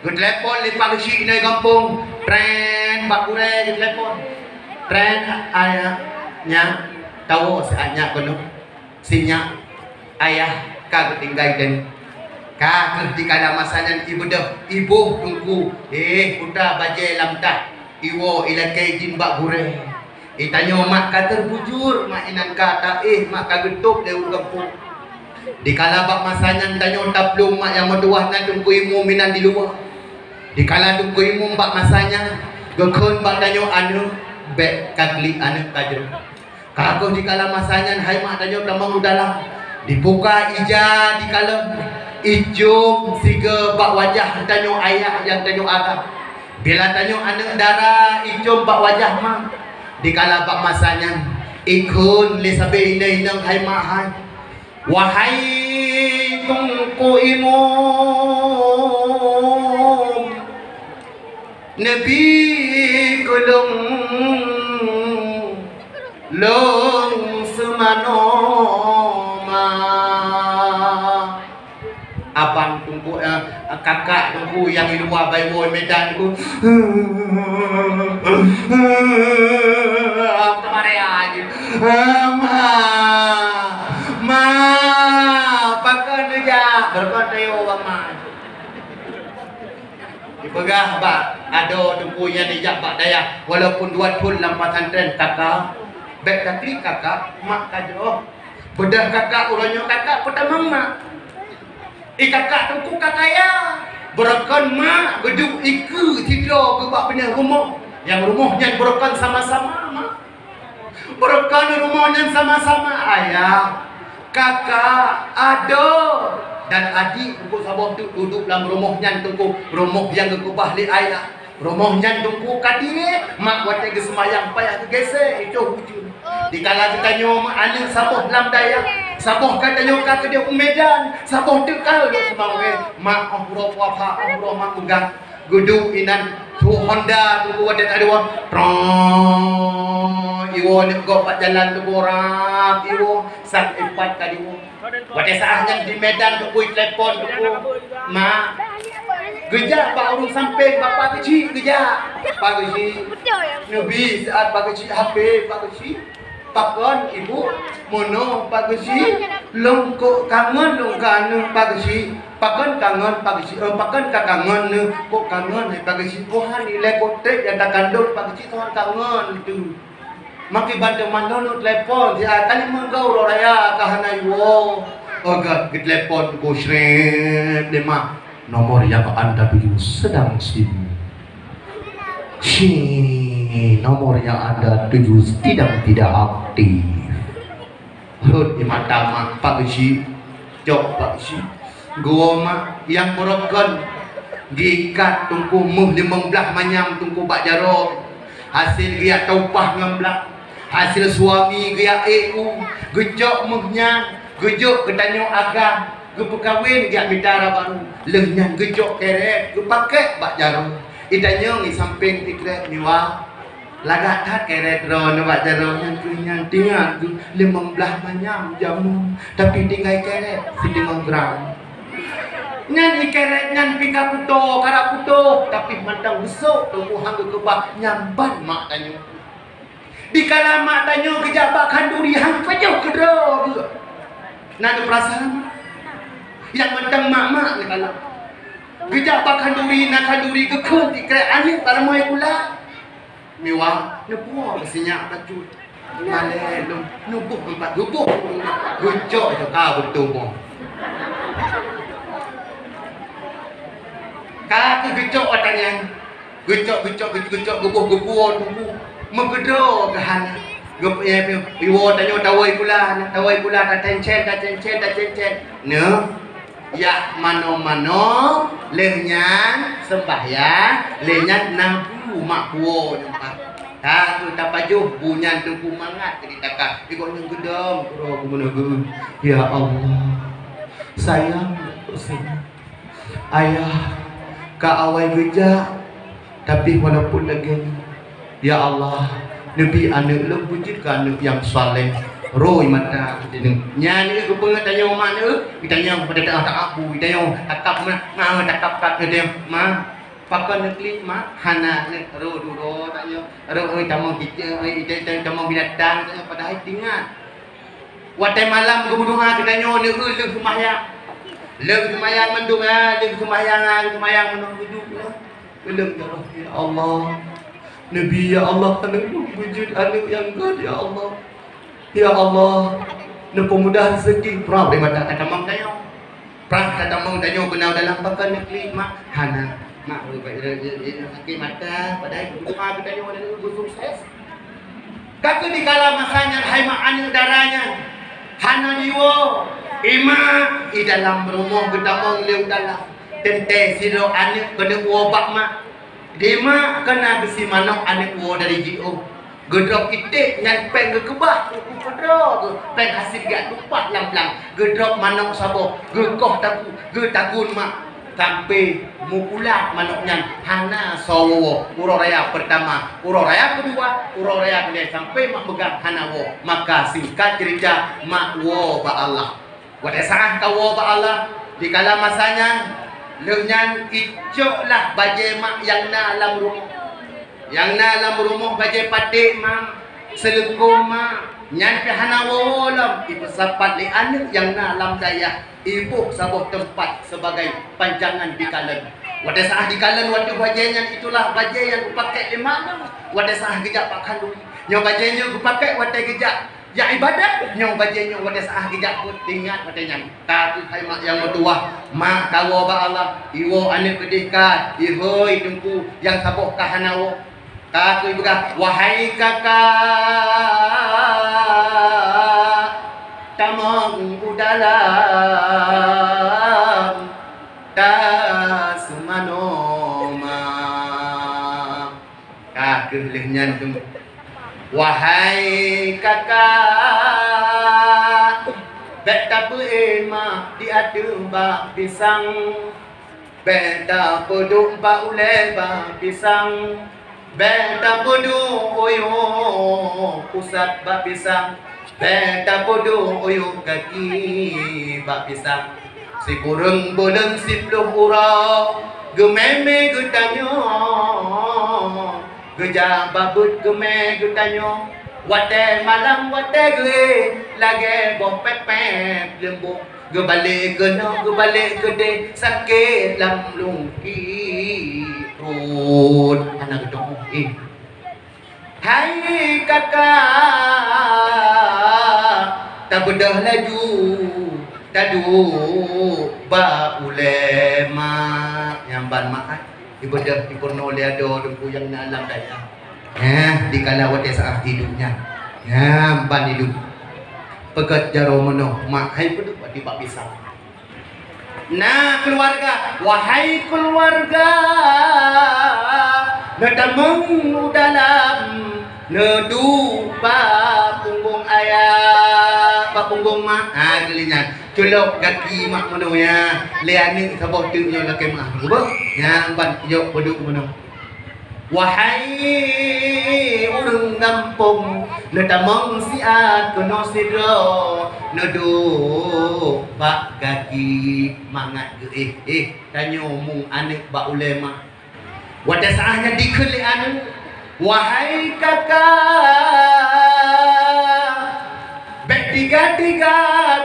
Speaker 1: Gue telepon lepas kecil ni kampung. Tren, pak kure je telepon. Tren ayahnya tahu saatnya kono. Sinya ayah kagak tinggal dan kagak di kada masanya ibu dah. Ibu tunggu. Putra bajai lamtah. Iwo ilakai jin bak kure. Tanya mak kata bujur. Mak inan kata mak kagak tup dia kampung. Di kala bak masanya tanya taplum mak yang meduah nan tungku imu minan di luar. Di kala tungku imu bak masanya gekun bak tanya anu bek kakli anu kajru. Kagak di kala masanya hai mak tanya tamang udalah. Dibuka ija di kala ijum siga bak wajah tanya ayah yang tanya agak. Bila tanya anak darah ijum bak wajah mak. Di kala bak masanya ikun li sabe inang hai mak hai. Wahai tungku imum Nabi kulung long semanoma abang tungku kakak tungku yang di luar bayi Medan tu kemarin aja pakai dia berkonteo bama. Dipegah bak ada tungkunya dijak bak daya walaupun dua pun lampatan tren kakak baik kakli kakak mak kajo bedah kakak uronyo kakak pertama mak kakak tungku kakak ya berokon mak geduk iku tidur ke bak punya rumah yang rumahnya berokon sama-sama mak berokon rumahnya sama-sama ayah kakak, ado dan adik tunggu sabah tu duduk dalam rumahnya tunggu rumah yang kekubah li ayah rumahnya tunggu kadire mak watai ke semayang payah ke gesek itu hujung dikala ditanya mak alim sabah dalam daya sabah katanya kata dia Medan sabah tekal dia semang mak ahura puapa ahura mak pegang guduk inan tu Honda tu wadah ada wah iwo ni go pak jalan tu borak iwo sak empat kali iwo wadah saahnya di Medan tu kui telepon tu ma geja pak urung sampai bapa kecil geja pak kecil nabi saat pak kecil HP pak kecil pakon ibu mono pak kecil longkok kangen longkan pak kecil pakan kangen pagi pakan kakangen ne kok kangen pagi kohan ile kotek yang tak kandung pagi tuhan kangen itu maki bantu manono telepon dia tadi menggau raya kahana iwo oga telepon ko sret lima nomor yang anda tuju sedang sibuk nomor yang anda tuju tidak aktif hut di mata mak pagi jok pagi gua mak yang berokon gikat tungku muh limang belah manyam tungku bak jaro hasil dia taupah ngamblak hasil suami dia gejok muhnya gejok ketanyo agak gepekawin dia mitara baru lehnya gejok keret gepakai bak jaro itanyo ngi samping tikret niwa lagak tat keret ro ne bak jaro yang tinggal limang belah manyam jamu tapi tinggal keret si 5 gram nyan ikeret nyan pika puto kara puto tapi mandang besok tunggu hangga kebak nyamban mak tanyo dikala mak tanyo kejabak kanduri hang pajau kedro nak ada perasaan yang mandang mak ni kala Gejak pak kanduri nak kanduri ke ti kre anik taramai pula. Miwa nepuah sinyak baju. Male lu nubuh empat nubuh. Gejak tu kau bertumbuh. Kaki gejak otangnya. Gejak gebuh. Megedo gahan. Iwo tanyo tawai pula tak cencen. Ne. Ya mano lenyan sembahyang, lenyan nabu makwo nampak. Ta tu tapajuh bunyan tu kumangat jadi takak. Iko yang gedong ro kumenagu. Ya Allah. Sayang ayah ka awai geja tapi walaupun lagi ya Allah nabi anak lu wujudkan anak yang saleh roy mata nyanyi ke pengatanya mana ditanya pada tak aku ditanya takap mana takap dia ma pakai neklik ma hana ne ro tanya ro tamang kita tamang binatang tanya pada hai tinggal watai malam kebuduhan ditanya ne le semayang mendung le semayang mendung hidup belum ya Allah Nabi ya Allah anak wujud anak yang God ya Allah. Ya Allah, na pemudahan rezeki pra boleh mata tamang tayo. Pra tamang tayo benar dalam pakan nekli mak hana. Mak rezeki mata padahal rumah kita tayo ada sukses. Kata di kala masanya hai mak anu darahnya. Hana diwo ima di dalam rumah betamang leu dalam. Tente siro anu kena wabak mak. Dema kena besi manok anu wo dari GO. Gedrop itik nyan peng ke kebah pedro tu peng hasil gak tupat lam-lam gedrop manok sabo gekoh takun mak sampai mukulat manok nyan hana sawo uro raya pertama uro raya kedua uro raya kedua sampai mak megang hana wo maka singkat cerita mak wo ba Allah wadah sah ka wo ba Allah di kala masanya lenyan icok lah bajai mak yang na alam rumah yang dalam rumah bajai patik mam selengkum mam nyan pihana wolam ibu sapat li anak yang dalam daya ibu sabuh tempat sebagai panjangan di kalan wadah sah di kalan waktu bajainya itulah bajai yang kupakai di mana wadah sah gejak pak kandung yang bajainya kupakai wadah gejak ya ibadat yang bajainya wadah sah gejak pun ingat wadahnya tapi hai mak yang bertuah mak kawo ba Allah iwo anak pedihkan ihoi tungku yang sabuh kahanawo Kakak ibu kak, wahai kakak, tamang udalam, tasmanoma. Kakak lehnya tu, wahai kakak, beta berema di adu bak pisang, beta peduk bak uleh bak pisang. Beta bodoh oyo pusat bak pisang beta bodoh oyo kaki bak pisang si kurang boleng si peluh urau gememe getanyo gejak babut geme getanyo wate malam wate ge lage boh pepep lembuk gebalik kena gebalik gede sakit lam lungki rut anak dong hai kakak tak bedah laju tadu ba ulema nyamban makan ibadah dipurno liado dengku yang alam daya di kala wate saat hidupnya nyamban hidup pegat jaro meno mak hai peduk di bak pisang. Nah keluarga, wahai keluarga, nedameng dalam nedu ba punggung ayah, ba punggung mak. Gelinya, culok kaki mak mano ya, leani sabok tu yo laki mak. Gubah, yang ban yo peduk mano. Wahai urang kampung, nedameng siat kono sidro, nedu ba kaki mangat ge tanyo mung anek ba ulema wadah saahnya dikeli anu wahai kakak bet tiga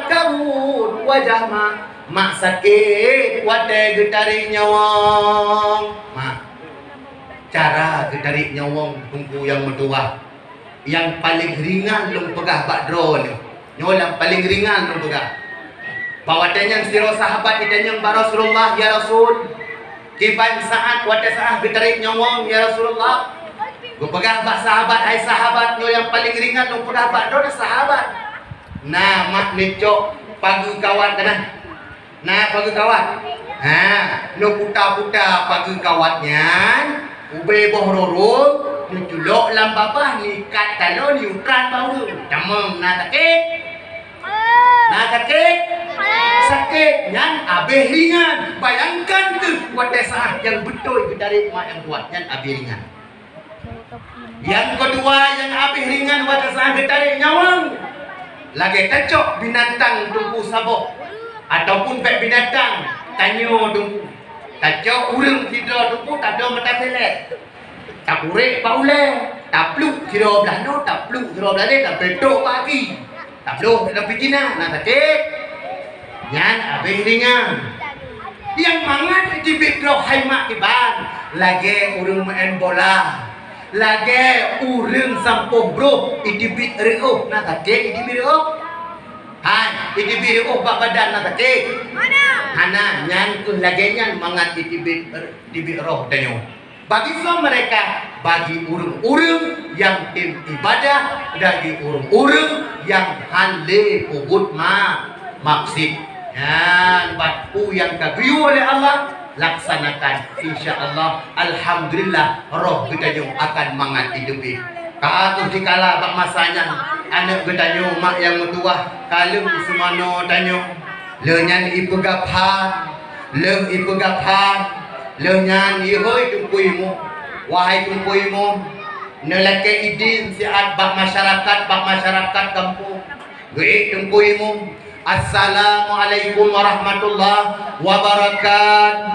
Speaker 1: kaun wajah ma mak sakit wate getari nyawang. Mak, cara getari nyawang tungku yang mentua. Yang paling ringan lung pegah bakdro ni. Nyo yang paling ringan lung pegah. Bawa tanya siro sahabat ditanya ba Rasulullah ya Rasul. Kiban saat wate saat getari nyawang ya Rasulullah. Gue pegah bak sahabat, hai sahabat nyo yang paling ringan lung pegah bakdro na sahabat. Nah, mak necok pagi kawan kena. Nah, pagi kawan. No puta-puta pagi kawannya. Ube boh rorong. Nujulok lam babah ni kat talo ni ukran bau. Tamam na sakit. Na sakit. Sakit yang abeh ringan. Bayangkan ke wate saat yang betul dari mak yang buat yang abeh ringan. Yang kedua yang abeh ringan wate saat dari nyawang. Lagi kacok binatang tunggu sabok ataupun pek binatang tanyo tunggu kacok urang tidur tunggu tak ada mata pelet tak urek paule tak pluk tidur belah no tak pluk tidur belah ni tak bedok pagi tak belum tak pikina nak sakit nyan abis ringan yang mangat di bedok hai mak kiban lagi urang main bola lagi urang sampo bro idibit reuh na sakit idibit reuh han idibit reuh bak badan na sakit hana nyan ku lagi nyan mangat idibit reuh tanyo bagi semua mereka bagi urang-urang yang tim ibadah bagi urang-urang yang hanle pubut maksud yan batu yang kagiyu oleh Allah laksanakan insyaallah alhamdulillah roh kita yung akan mangat hidupi katuh dikala bak masanya anak kita yung mak yang mutuah kalem semano tanyo lenyan ipegaphan lenyan ihoy tungkuimu wahai tungkuimu nelake idin siat bak masyarakat kampung gue tungkuimu assalamualaikum warahmatullahi wabarakatuh.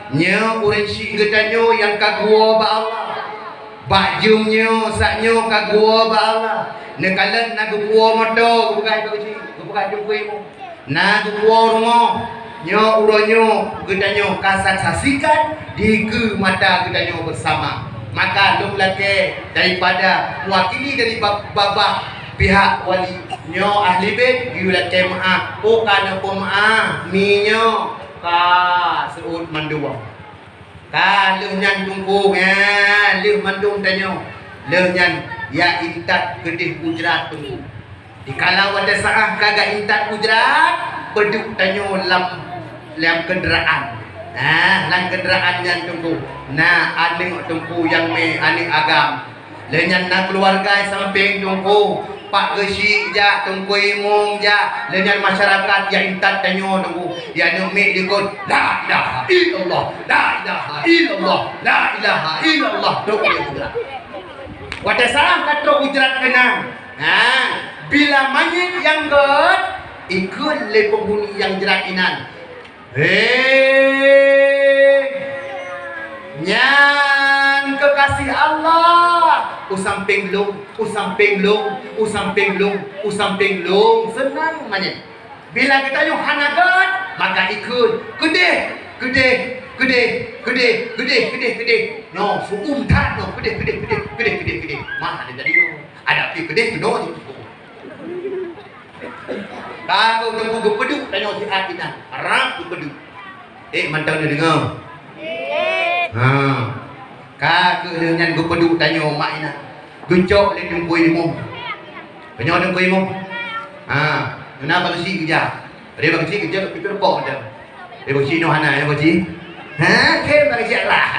Speaker 1: Nyo urang si gedanyo yang kagua ba Allah. Bajumnyo saknyo kagua ba Allah. Nekalan nagua moto bukan tu si, bukan jumpuimu. Nagua rumah nyo uronyo gedanyo kasat saksikan di ke mata gedanyo bersama. Maka lum lake daripada mewakili dari babah pihak wali nyo ahli bait diulake maaf oh kana maaf minyo ka seud manduang ka leunyan tungku ya leuh mandung tanyo leunyan ya intat gedih ujrat tungku dikala wada saah kagak intat ujrat beduk tanyo lam kenderaan lam kenderaan yang tungku aning tungku yang me aning agam leunyan na keluarga samping tungku Pak Gesi ja tungkui mung ja lenyan masyarakat ya intat tanyo tunggu ya numi dikon la ilaha illallah la ilaha illallah la ilaha illallah tunggu ujrat wada salah kata ujrat kena bila manyit yang god ikut le penghuni yang jerat inan nyan kekasih Allah usamping lung senang manyet bila kita yung hanagat maka ikut gede no suum tat no gede mah ada tadi no ada pi gede no kalau tunggu gepeduk tanyo si atinan arap gepeduk mantau ni dengar kak dengan gue peduk tanyo mak ina guncok le tungkui mu banyak tungkui mu kenapa bagi kerja dia bagi kerja ke pikir pok dia bagi no hana ya bagi ke bagi lah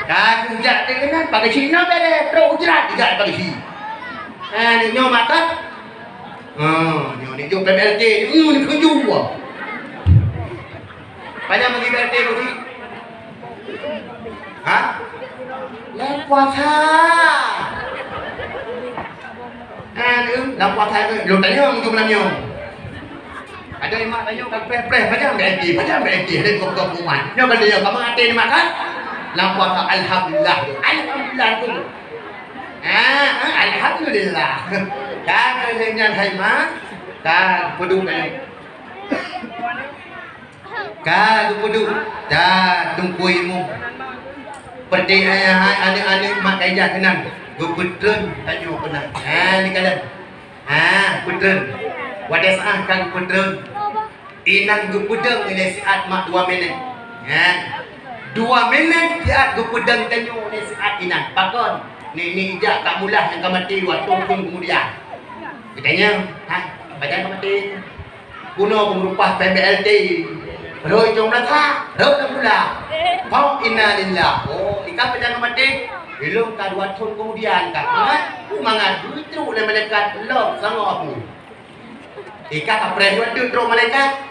Speaker 1: kak kerja dengan bagi Cina bere pro ujrat tidak bagi ni nyo makan nyo ni jo PMLT ni kerja banyak bagi PMLT bagi Làm puasa. Làm puasa tu. Lu tanya orang tu belanja. Ada yang mak tanya kat preh macam BNT dan kok kuman. Dia kata dia kamu ate ni makan. Làm puasa alhamdulillah. Alhamdulillah tu. Alhamdulillah. Kan dengan hai mak. Kan peduk tanya. Ka gupudu. Dah tungkuimu. Perti anak-anak mak kaya kenang. Guputren tanyo kenang. Ni kalan. Putren. Wadah sah kan putren. Inang gupudeng ni siat mak 2 minit. 2 minit siat gupudeng tanyo ni siat inang. Pakon. Ni ijak tak mulah yang kamati waktu pun kemudian. Katanya, badan kamati. Kuno pengurupah PBLT. Rồi trong đó tha, rớt nó pula. Phong inna lillah. Oh, ika badan kamati. Belum kaduat pun kemudian kan. Mangat itu oleh malaikat Allah sama aku. Ika kapreh wadud malaikat.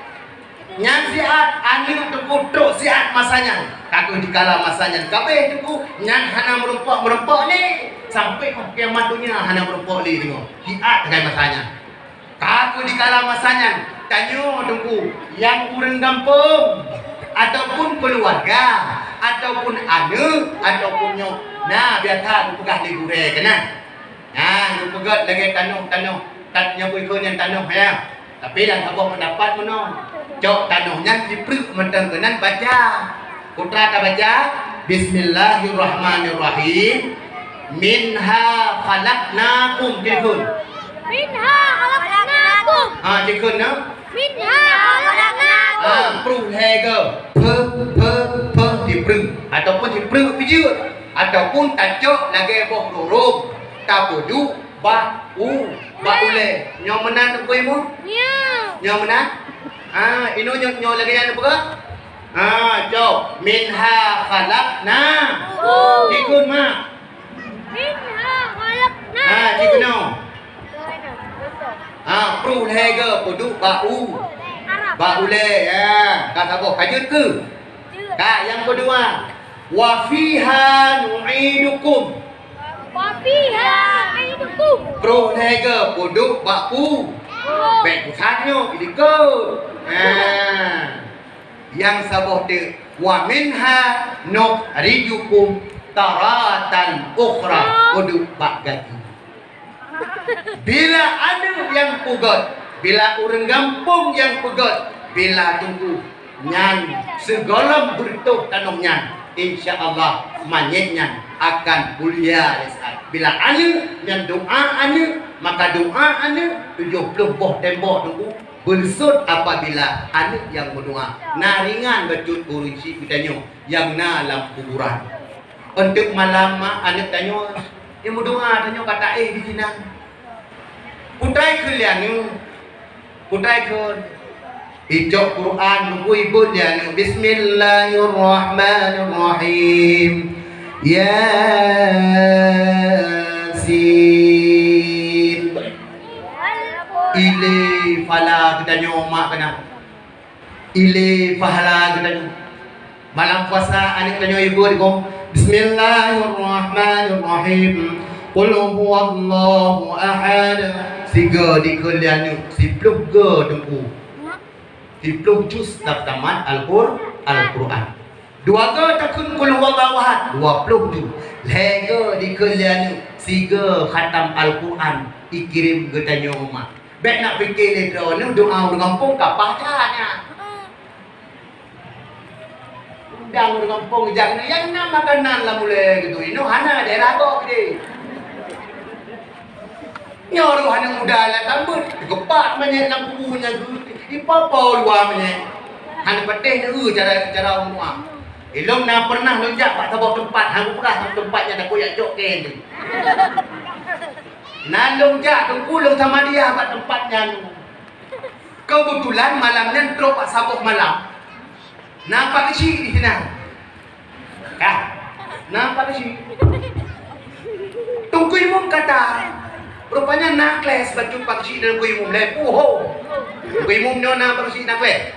Speaker 1: Nyang siat anu tekuduk siat masanya. Kaku dikala masanya. Kabeh tuku nyang hana merempok ni. Sampai kiamat dunia hana merempok ni tengok. Siat dengan masanya. Kaku dikala masanya. Tanyo tunggu yang urang kampung ataupun keluarga ataupun anu ataupun nyok. Nah, biasa aku pegah di gure kena. Aku pegat lagi tanuh. Tatnya pun yang tanuh ya. Tapi dan apa pendapat meno. Cok tanuhnya dipruk mentang kenan baca. Putra ta baca Bismillahirrahmanirrahim. Minha khalaqnakum dikun.
Speaker 2: Minha khalaqnakum.
Speaker 1: Dikun no.
Speaker 2: Minha khalaqnakum.
Speaker 1: Prung hege. Per dipruk ataupun dipruk bijut ataupun tajuk lagi boh dorong tabudu baule nyo menan ko imo nyo menan ino nyo lagi yang apa jawab minha khalaqna dikun ma
Speaker 2: Minha khalaqna
Speaker 1: dikun no prul hege podu baule ya kata boh kajut ke yang kedua wa fiha nu'idukum.
Speaker 2: Wa fiha nu'idukum.
Speaker 1: Pro nega poduk bakpu. Bek kusanyo idiko. Yang sabah de wa minha nu'idukum taratan ukhra poduk bak gaji. Bila ada yang pugot, bila orang kampung yang pugot, bila tunggu nyan segala bertuh tanam nyan insyaallah manyetnya akan mulia saat bila anu nyan doa anu maka doa anu 70 boh tembok tunggu bersud apabila anu yang berdoa naringan becut urusi kitanya yang na dalam kuburan untuk malam anu tanyo yang berdoa tanyo kata di sini putrai kalian putrai ke Ijok Quran nunggu ibu dia Bismillahirrahmanirrahim Yasin Ile fala kita nyomak kena Ile fahala kita nyomak malam puasa anik kita nyomak ibu dia Bismillahirrahmanirrahim Qul huwallahu ahad Siga di kalian sipluk ke tunggu Diplom juz tamat Al-Quran. 2 ke takun kul huwallahu ahad 20 juz. Lega di kalian 3 khatam Al-Quran dikirim ke tanya umat. Baik nak fikir dia ni doa orang kampung kapah caranya. Undang orang kampung jangan yang nak makanan lah mulai gitu. Ini hana daerah kok gede. Nyoruh hana muda lah tambut. Gepak banyak nak punya gitu. Ipapa luar punya. Hang patih ni cara umur. Ilom nak pernah lonjak pak sebuah tempat, hang pernah tempatnya nak koyak jok ken tu. Nan lonjak tu kulung sama dia pak tempatnya tu. Kebetulan malamnya drop pak sabuh malam. Nampak kecil di sini. Nampak kecil. Tunggu imam kata rupanya nakles baju pakcik dan kuih umum lepu ho. Kuih umum ni nak pakcik nakles.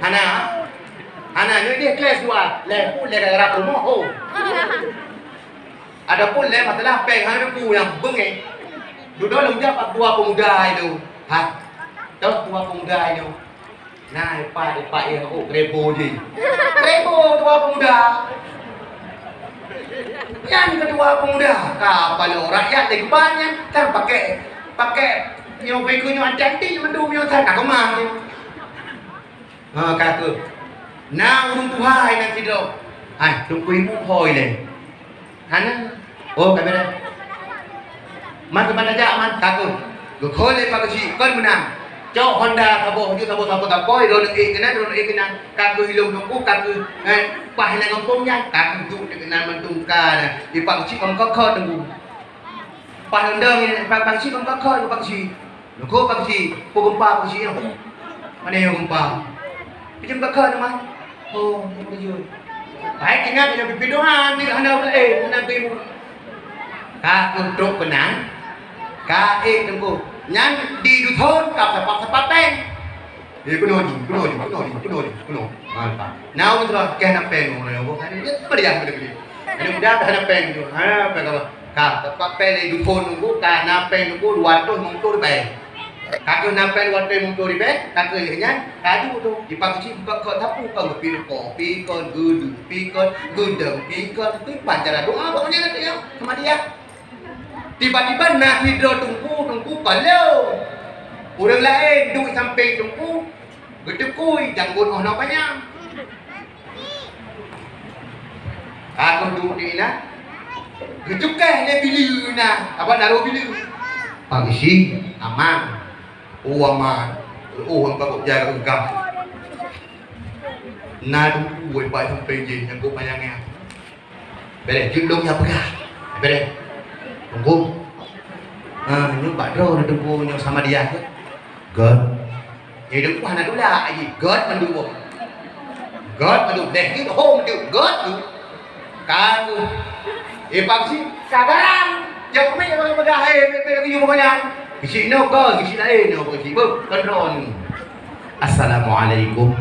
Speaker 1: Hana ni dia kelas 2 lepu le gara rumah ho. Ada pun le masalah peng hang ku yang bengeng. Duduk lonjak pak 2 pemuda itu. Tahu 2 pemuda itu. Nah, pak yang rebo je. Rebo 2 pemuda. Yang kedua pemuda, kalau rakyat di kebanyakan kan pakai yang berikutnya cantik mendung yang tak kemah. Kata na urung tuhai nanti dok. Hai, tunggu ibu hoi le. Hana. Oh, kami dah. Man mana aja man kata. Go khole pak si kon menang. Cok Honda thabo ju thabo tapoi ro kena kata hilung tunggu kata pah na ngopong nya kata tu kena mentungka na. Di pak si kom kok tunggu. Pah Honda ni pak si kom kok pak si. Ko pak si, pugumpa pak si. Mana yang gumpa? Pinjam kok na man. Oh, betul. Baik ingat yang pipi doang ni anda nanti mu. Ka untuk benang. Ka tunggu. Nyan di duthon kap sepak peng. Kuno. Mantap. Now betul ke na peng mo na yo. Kan ni beriang betul. Ini mudah dah peng tu. Ha peng apa? Ka sepak peng di duthon nunggu ka na peng nunggu 200 mungkur bae. Kakak nampai waktu mungkin ribet, kakak lihatnya, kadu tu, dipakai buka kau tapu kau kopi, kau gudu, kau gudang, kau tu pancara doa, pokoknya nanti ya sama dia. Tiba-tiba nak hidro tunggu kalau orang lain duit sampai tunggu, bertukui janggut orang banyak. Aku duduk di na, kecukai le bilu na, apa naruh bilu, pagi si aman. Uaman, uang bakal jaga engkau. Nadu buat baik sampai je yang kau bayangnya. Bere, judulnya apa? Bere, tunggu. Ini badro tunggu yang sama dia tu. God, ini tunggu mana dulu lah. God mendukung. God mendukung. Deh, itu home tu. God tu. Kamu, pagi kagaran. Jangan main yang bergaya. Bere, you bukannya. Kisi no ko, kisi lain no ko sibuk kontrol. Assalamualaikum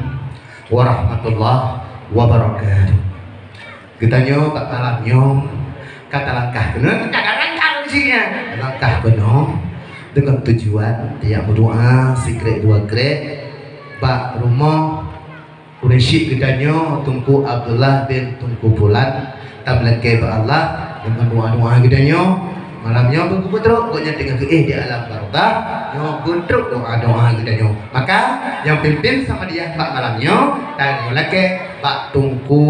Speaker 1: warahmatullahi wabarakatuh. Kita nyo kata langkah kena langkah isinya. Langkah penuh dengan tujuan tiap berdoa secret 2 grade Pak rumah Quraisy kita nyo Tunku Abdullah bin Tunku Bulan tablake ba Allah dengan doa-doa kita nyo. Malamnya aku putruk, kau tinggal ke di alam barokah, nyo putruk doa kita nyo. Maka yang pimpin sama dia pak malamnya dan lagi pak Tunku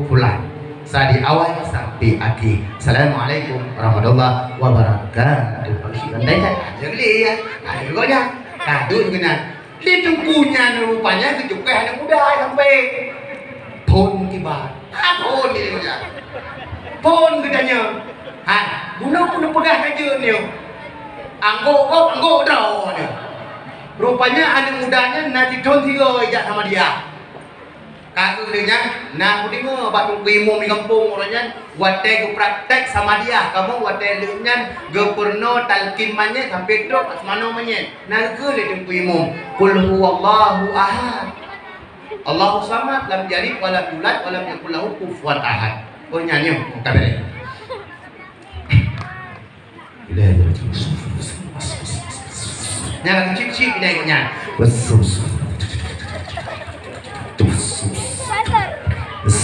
Speaker 1: Fulan. Dari awal sampai akhir. Assalamualaikum warahmatullahi wabarakatuh. Pagi andai kan? Jangan lihat. Ada juga nya. Kado juga. Di tungkunya rupanya kecukai hanya mudah sampai pon tiba. Pon ini punya. Pon katanya. Guna pegah aja ni. Anggo dah ni. Rupanya anak mudanya nanti don 3 ejak sama dia. Kakak dia nak dengar bab ilmu di kampung orangnya wate go praktek sama dia. Kamu wate leunya go purno talqin manye sampai drop semano manye. Naga le tengku ilmu. Qul huwallahu ahad. Allahu samad lam yalid wa lam yulad wa lam yakul lahu kufuwan ahad. Oh nyanyi kabeh. Jangan cip-cip ini kau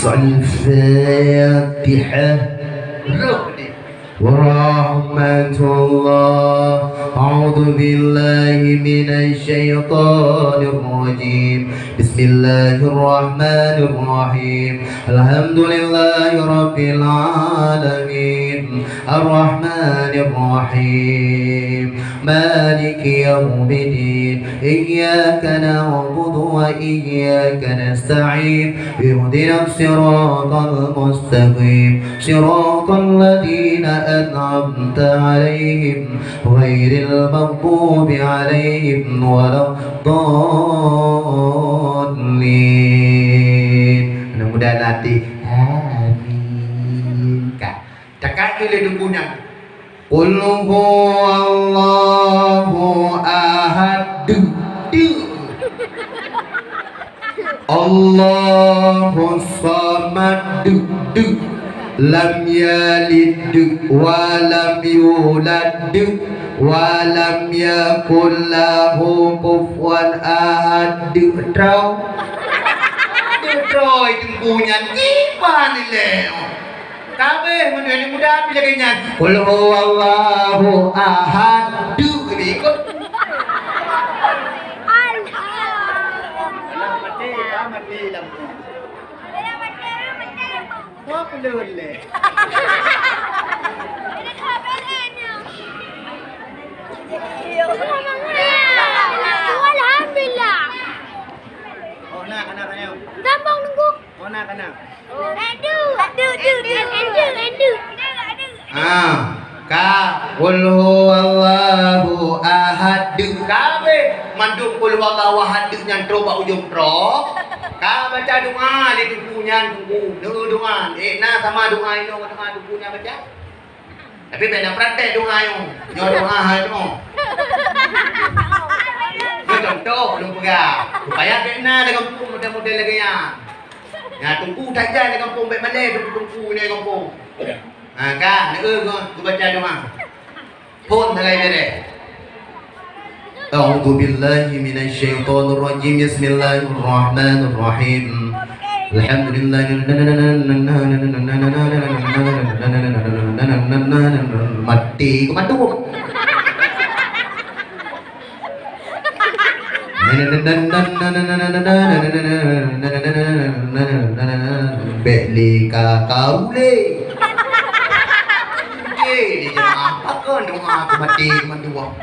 Speaker 1: Al-Fatihah Warahmatullah A'udhu billahi minasy syaithanir rajim Bismillahirrahmanirrahim Alhamdulillahi rabbil alamin Ar-Rahmanir Rahim Maliki yawmiddin Iyyaka na'budu wa iyyaka nasta'in Ihdinas siratal mustaqim Siratal ladzina an'amta 'alaihim ghairil maghdubi 'alaihim waladdallin. Mudah-mudahan nanti amin. Cakap ile dukunya. Qul huwallahu ahad. Allahus samad. Lam yalid wa lam yulad wa lam yakul lahu kufuwan ahad. Trau troi tunggunya tiba ni leo kabeh menjadi mudah pilih kayaknya qul huwallahu ahad ikut Boleh.
Speaker 2: Alhamdulillah.
Speaker 1: Oh nak kena kena.
Speaker 2: Gampang nunggu.
Speaker 1: Oh nak kena.
Speaker 2: Adu.
Speaker 1: Ka qul huwallahu ahad. Kabe manduk qul huwallahu ahad nyantro ba ujung tro. Ka baca doa di tubuhnya tunggu. Doa. Nah sama doa ini doa tubuhnya baca. Tapi beda praktek doa yo. Yo doa itu. Yo contoh belum pegang. Supaya kena dengan kampung model-model lagi ya. Ya tunggu saja di kampung baik Malay tunggu ni kampung. Kan, aku baca doa. Pun tengah ini. A'udzu billahi minasyaitonir rajim. Bismillahirrahmanirrahim. Mati kemandu. Belika kaule. Di jemaah akon doa aku mati mendua.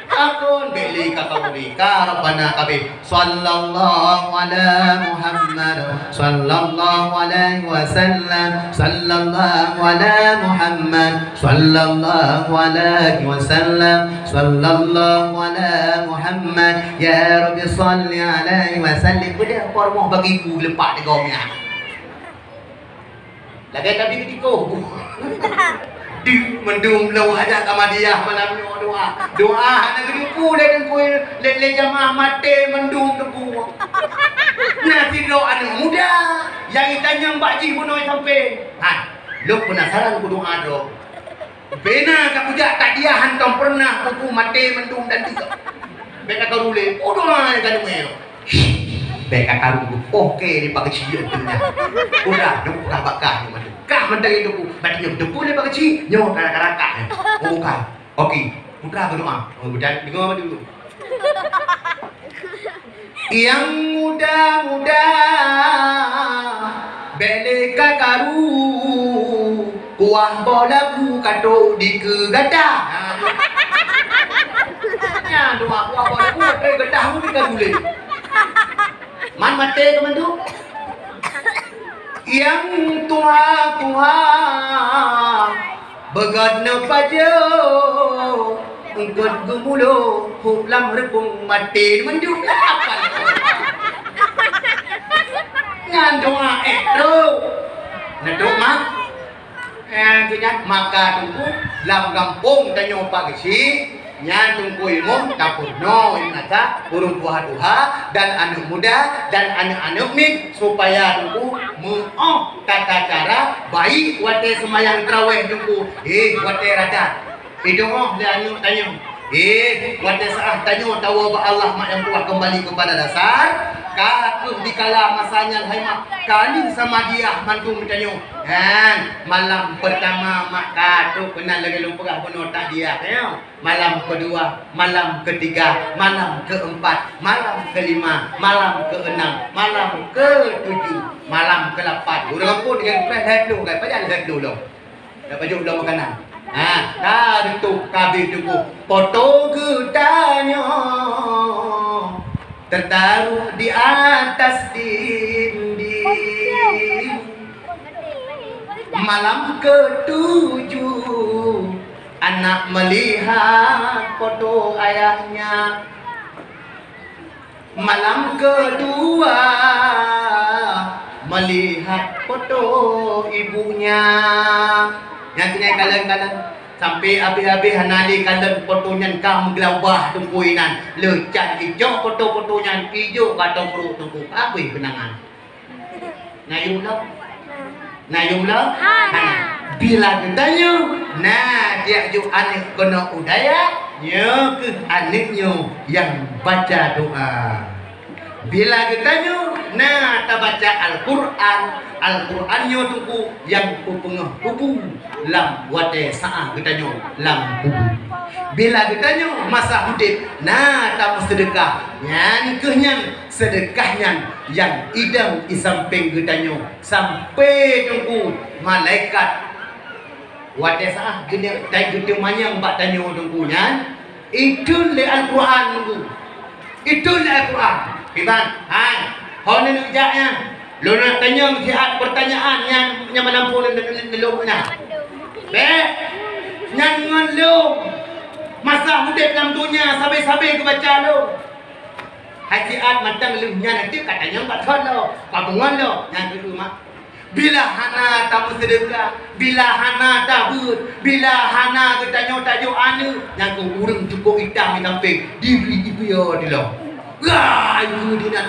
Speaker 1: Akon belika kaulika Rabbana kabeh sallallahu ala Muhammad sallallahu alaihi wasallam sallallahu ala Muhammad sallallahu alaihi wasallam sallallahu ala Muhammad ya Rabbi salli alaihi wasallim. Udah pormoh bagiku lepak degomnya. Lagi tapi ketika di mendung lawa ada kamadiah malam doa nak kedupu dan kau le jamaah mati mendung tebu. Nanti doa anu muda yang tanya Mbak Ji punoi sampai. Lu penasaran ku doa do. Bena ka pujak tak dia hantam pernah aku mati mendung dan tiga. Bena ka rule. Doa kan mel. Beka karu oke di pakai cia tu. Udah buka bakah ni. Kah menteri itu berarti depu ni pakai cia. Nyo karak-karak. Bukan. Okey. Buka berdoa. Dan dengar apa dulu. Yang muda-muda beleka karu kuah bola bu kato di kegada. Ya doa kuah bola bu ke gadah mu di kadule. Man mate teman tu. Yang tua begadna pajo engkot gumulo huplam repung mati menjuk apa ngan doa tu nedok mak kita maka tunggu lam kampung tanyo pagisi nya tunggu ilmu tapurno inata burung tuha dan anak muda dan anak-anak ni supaya tunggu mu'oh tata cara baik wate semayang terawih tunggu wate rada itu dia anu tanya wate saah tanya tahu apa Allah mak yang tuah kembali kepada dasar kaku dikala masanya hai mak kali sama dia mantu bertanya malam pertama mak katu kenal lagi lumpur penuh tak dia malam kedua malam ketiga malam keempat malam kelima malam keenam malam ketujuh malam ke-8 udah pun dengan fresh dulu kan pada ada dulu dah baju ulang makanan dah itu kabeh tunggu foto gedanya tertaruh di atas dinding. Malam ketujuh anak melihat foto ayahnya. Malam kedua melihat foto ibunya. Yang kena kalian sampai habis-habis hanali kalian fotonya kah menggelabah tungkuinan lecat hijau foto-fotonya hijau kata perut tungku apa kenangan nayumlah bila ditanya dia ju anak kena udaya nya ke anaknya yang baca doa Bila getanyo na tabaca Al-Quran, Al-Qurannya tunggu yang pupengah pupu lam wate saah getanyo lam pupu. Bila getanyo masa hudip na tamu sedekah nyan kehnyan sedekahnya yang idam isamping getanyo sampai tunggu malaikat wate saah gede tai gede manyang bak tanyo tunggu nyan itu le Al-Quran tunggu. Itu le Al-Quran. Iban, hai, hone nak jaknya. Lo nak tanya sihat pertanyaan yang menampung deloknya. Be, yang ngelo. Masa hudip dalam dunia sampai-sampai ke baca lo. Hajiat matang lunya nanti katanya empat tahun lo. Kabungan lo, yang kedua mak. Bila hana tamu sedekah, bila hana tabut, bila hana ketanya tajuk anu, yang ku urang cukup hitam di samping, diberi dia di lo. Wah, itu dia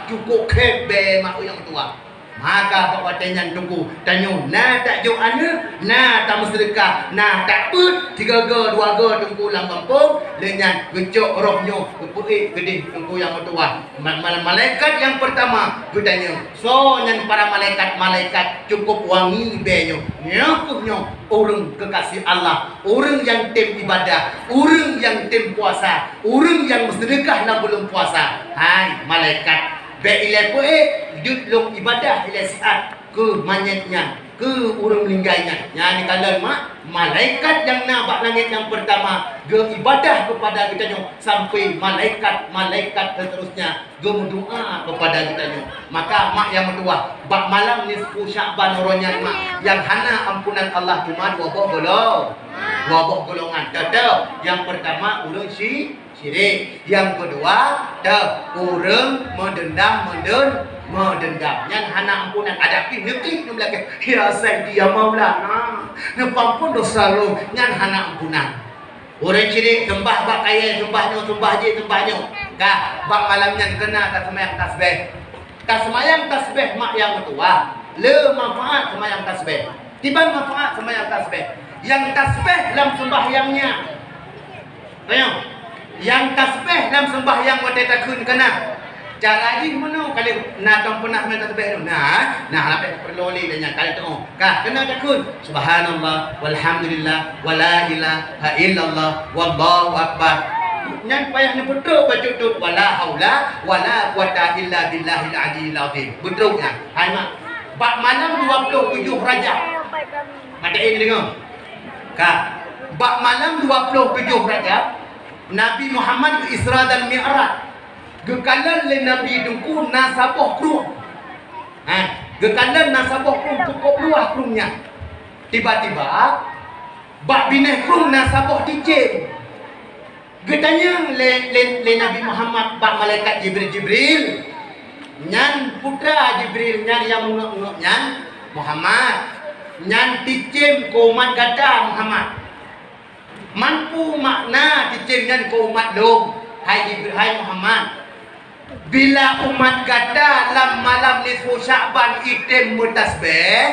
Speaker 1: cukup kebe mak yang tua. Maka bapak tanya tunggu tanyo na tak jauh ana na tak sedekah na tak put 3 ga 2 ga tunggu lang kampung lenyan gecok rohnya kepuik gede tunggu yang tua. Malaikat yang pertama bertanya so nyan para malaikat cukup wangi benyo nyakuhnya orang kekasih Allah, orang yang tem ibadah, orang yang tem puasa, orang yang bersedekah nak belum puasa. Hai malaikat be ilai poe duduk long ibadah ilai siat ke manyatnya ke urang meninggalnya. Nya ni kalian mak malaikat yang nak langit yang pertama ge ibadah kepada kita sampai malaikat seterusnya ge berdoa kepada kita. Maka mak yang kedua bak malam nisfu Sya'ban ronya mak yang hana ampunan Allah cuma 2 golongan. Tetap yang pertama urang syirik, yang kedua urang mendendam. Yang hana ampunan ada pi neklik nu belakang ya Sayyidi ya Maulana nepampun dosa lo nyan hana ampunan. Orang syirik sembah bak kaya sembah je ka bak malam nyan kena ka semayang tasbih. Ka semayang tasbih mak yang tua le manfaat semayang tasbih. Tiban manfaat semayang tasbih. Yang tasbih dalam sembahyangnya. Ayo. Yang tasbih dalam sembahyang wate takun kena. Cara ni mana kali nak pernah main tasbih tu. Nah apa perlu ni dan kali tu. Ka kena takun. Subhanallah walhamdulillah wala ilaha illallah wallahu akbar. Nyan payah ni betul baca tu wala haula wala quwata illa billahil aliyil azim. Betulnya. Hai mak. Bak malam 27 Rajab. Ada ini dengar. Ka bak malam 27 Rajab Nabi Muhammad ke Isra dan Mi'raj. Gekalan le Nabi dengku nasabah krum. Gekalan nasabah krum cukup luah krumnya. Tiba-tiba bak bineh krum nasabah dicem. Getanya le Nabi Muhammad bak malaikat Jibril. Nyan putra Jibril nyan yang menguk nyan Muhammad. Nyan dicem ko umat gada Muhammad. Mampu makna dicem nyan ko umat dong. Hai Jibril, hai Muhammad. Bila umat gada dalam malam nisfu Sya'ban item mutasbih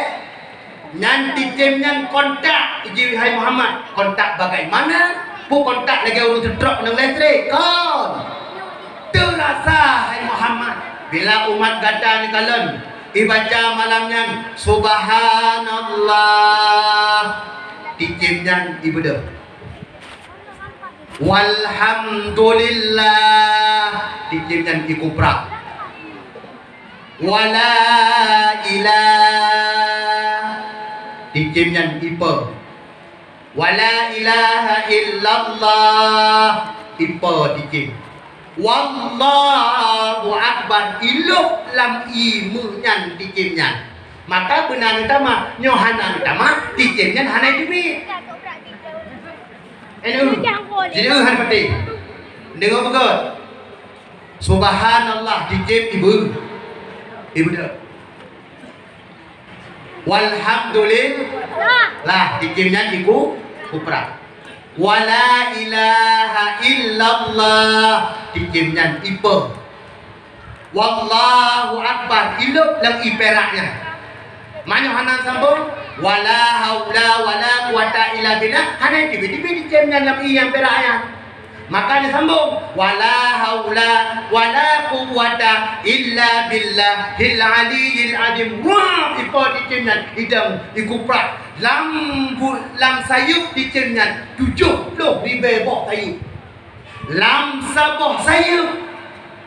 Speaker 1: nyan dicem nyan kontak Jibril hai Muhammad. Kontak bagaimana? Pu kontak lagi urut drop nang listrik kon. Terasa hai Muhammad. Bila umat gada ni kalian ibaca malamnya subhanallah dicemnya ibadah walhamdulillah dicemnya ikuprak wala ilah dicemnya ipa wala ilaha illallah ipa dicem wallahu akbar iluk lam imu nyan dicemnya. Maka benar utama nyohana utama dicemnya hana duit. Jadi han pati. Dengar betul. Subhanallah dicem ibu dah. Walhamdulillah dicemnya iku kupra. Wala ilaha illallah dicemnya ipa. Wallahu akbar iluk lang iperaknya. Mana hana sambung wala haula wala quwata illa billah hana tiba-tiba dicemnya lam yang peraknya. Maka disambung wala haula wala quwwata illa billahil aliyil azim. Wah, ipo dicenyan idam ikuprat lam sayup dicenyan 70 ribu sayup. Lam saboh sayup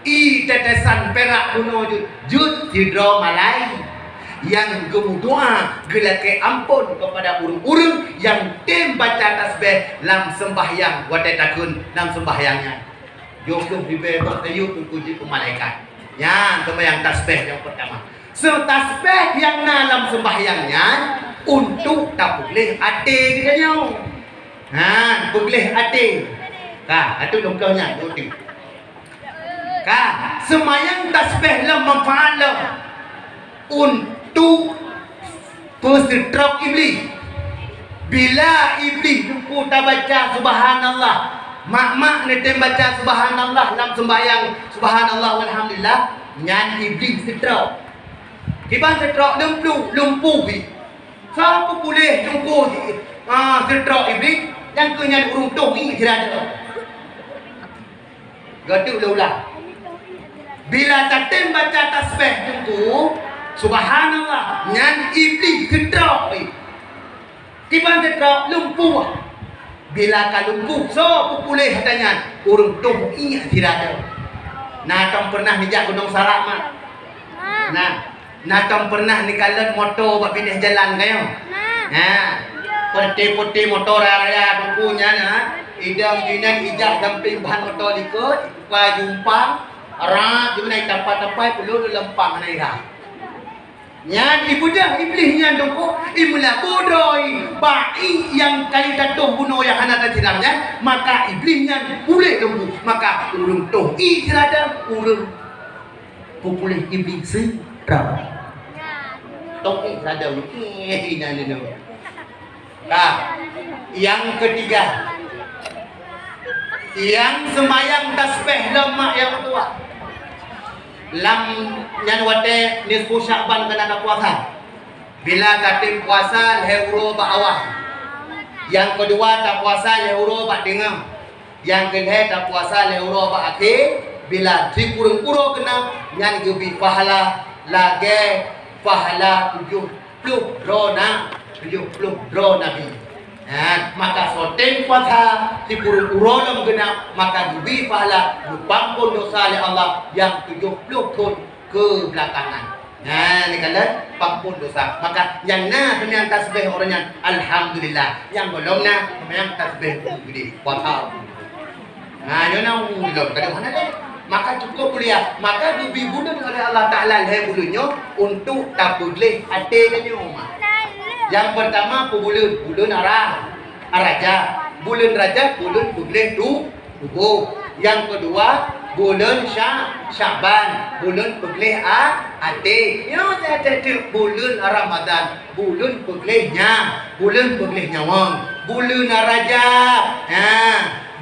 Speaker 1: i tetesan perak kuno jud sidro malai. Yang gemudoa gelake ampun kepada urung-urung yang tem baca tasbih lam sembahyang wadai takun lam sembahyangnya. Jom dibebas tayu puji malaikat. Ya, sembahyang tasbih yang pertama. Tasbih yang dalam sembahyangnya untuk tak boleh ate katanya. Boleh ate. Itu dongkaunya tu. Sembahyang tasbih lam manfaat lam untuk pesetrok iblis. Bila iblis tu tak baca subhanallah, mak ni tem baca subhanallah dalam sembahyang subhanallah walhamdulillah, nyan iblis setrok. Kiban setrok lumpuh bi. Siapa boleh lumpuh setrok iblis yang kenyan urung tu ni kirada. Gaduh ulah. Bila tak tem baca tasbih tu subhanallah, nyan iblis gedrok ni. Tiba gedrok lumpuh. Bila ka lumpuh, so pupulih katanya urung tuh ingat tirada. Nah, tong pernah nijak gunung Sarak mak. Nah, tong pernah nikalan motor buat pindah jalan kayo. Putih-putih motor raya tungkunya nah. Idam dinan ijak damping bahan motor likut, pa jumpang, arak di mana tempat-tempat perlu lempang naira. Nyan ibu dah iblis nyan dongko imula bodoi bai yang kali datuh bunuh yang hana tirangnya maka iblis nyan boleh dongko maka urung toh irada urung populeh iblis serap toh irada ini yang ketiga yang sembahyang tasbih lemak yang tua lam nyan wate nisfu Sya'ban kena puasa. Bila katim puasa leuro ba awal. Yang kedua tak puasa leuro ba dengar. Yang ketiga tak puasa leuro ba akhir. Bila dikurung-kurung kena nyan gebi pahala lage pahala 70 rona 70 nabi. Maka soten puasa di kurung-kurung genap maka dubi pahala dipampun dosa oleh Allah yang 70 tahun ke belakangan. Ni kala pampun dosa. Maka yang sembahyang tasbih orangnya alhamdulillah. Yang belum sembahyang tasbih gede puasa. Belum kada mana dah. Maka cukup kuliah. Maka dubi bulan oleh Allah Taala leher bulunya untuk tak boleh ate dia rumah. Yang pertama bulan Raja. Bulan Raja bulan boleh tubuh. Yang kedua bulan Sya'ban bulan boleh ate. Yang ada bulan Ramadan bulan boleh nyawang. Bulan Raja.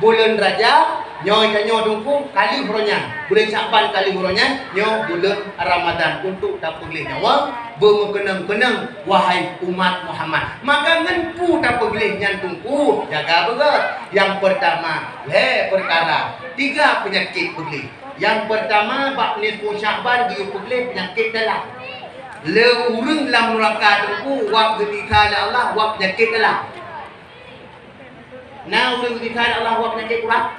Speaker 1: Bulan Raja nyoy kanyo dungku kali horonya. Bulan Sya'ban kali horonya nyo bulan Ramadan untuk tak boleh nyawang. Berkenang-kenang wahai umat Muhammad. Maka ngenpu tak boleh nyantungku jaga begat. Yang pertama perkara 3 penyakit boleh. Yang pertama bab nisfu Sya'ban dia boleh penyakit dalam. Le urang lam neraka tungku wak gedika Allah wak penyakit dalam. Nah urang gedika Allah wak penyakit kurang.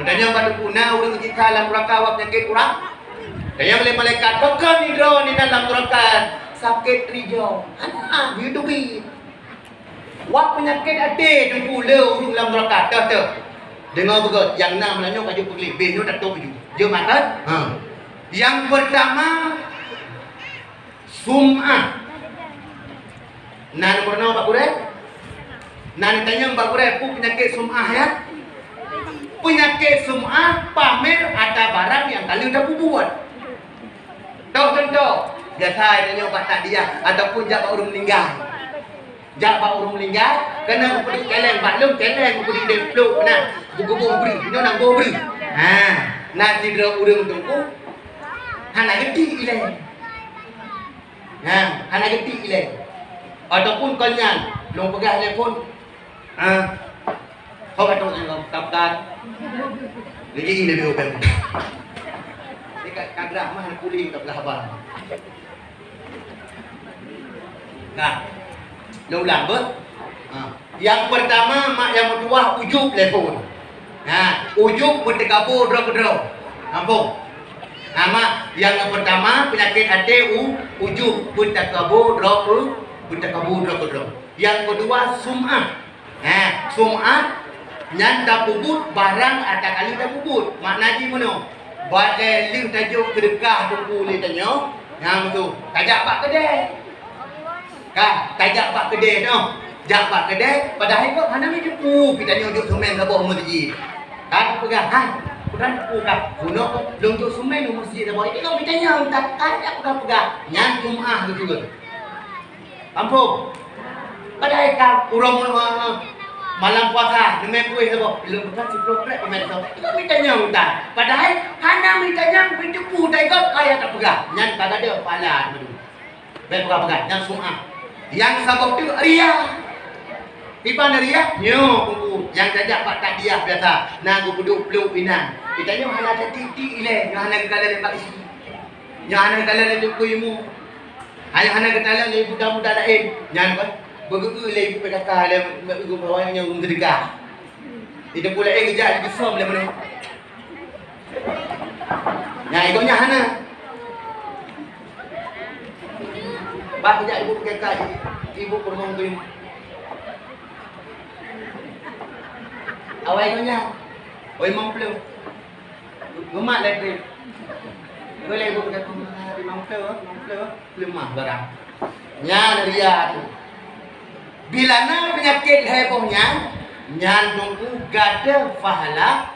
Speaker 1: Udahnya batu na urang gedika lam neraka wak penyakit kurang. Kaya boleh malaikat pekan hidro di dalam neraka sakit rijau. Hidupi. Wak penyakit ade tunggu le urung dalam neraka. Dah. Dengar begot yang enam lanyo kaju pergi. Benyo datuk ju. Dia makan. Yang pertama sum'ah. Nan pernah Pak Kure? Nan tanya Pak Kure penyakit sum'ah ya? Penyakit sum'ah pamer ada barang yang kali udah buat. Contoh, biasa adanya obat tak dia ataupun jak urung meninggal. Jak urung meninggal kena pergi keleng baklum keleng pergi develop nah. Buku beri, ini nak beri. Nak tidra urung tungku. Hana geti ilai. Hana geti ilai. Ataupun konyan, long pegang telefon. Kau kata kan. Lagi lebih open. Dekat kagrah mah kuling tak belah abang. Nah, ulang ber. Yang pertama mak yang kedua ujub telefon. Nah, ujub bertekabur drop. Nampung. Nama yang pertama penyakit hati ujub bertekabur drop. Yang kedua sum'ah. Nah, sum'ah nyanta pubut barang atau kali tak pubut. Makna ji mana? Balai ling tajuk kedekah tunggu le tanyo. Yang tu, tajak pak kedai. Kah, tajak pak kedai tu. Jak pak kedai, padahal kau hana mi cupu, kita nyodok semen ke bawah masjid. Kan pegang, Quran buka, guna untuk semen masjid ke bawah. Itu kau bertanya, tak ada pegang. Yang Jumaah betul. Ampun. Padahal kau urang malam puasa, demi kuih ke bawah. Belum bukan seproprek komen tu. Itu bertanya tak. Padahal hana mi tanya cupu, tak kau kaya tak pegang. Yang tak ada pala betul. Baik pegang, yang Jumaah. Yang sabab tu ria. Ipan ria, nyo yang tajak pak tadiah biasa. Nagu duduk peluk pinang. Kita nyo hana titik ile, nyo hana kala lepak isi. Nyo hana kala lepak kuimu. Ayo hana kala le budak-budak lain. Nyan apa? Begitu le ibu kata le ibu bawa nyo ngedega. Itu pula kerja di som le mana. Nya ikutnya hana. Pak kerja ibu kata ibu permong kuimu. Awal nya, oi mamplu, rumah lagi, boleh ibu kata mamplu, lemah barang. Nyan ria tu. Bila na penyakit hebohnya, nyan tunggu gada fahala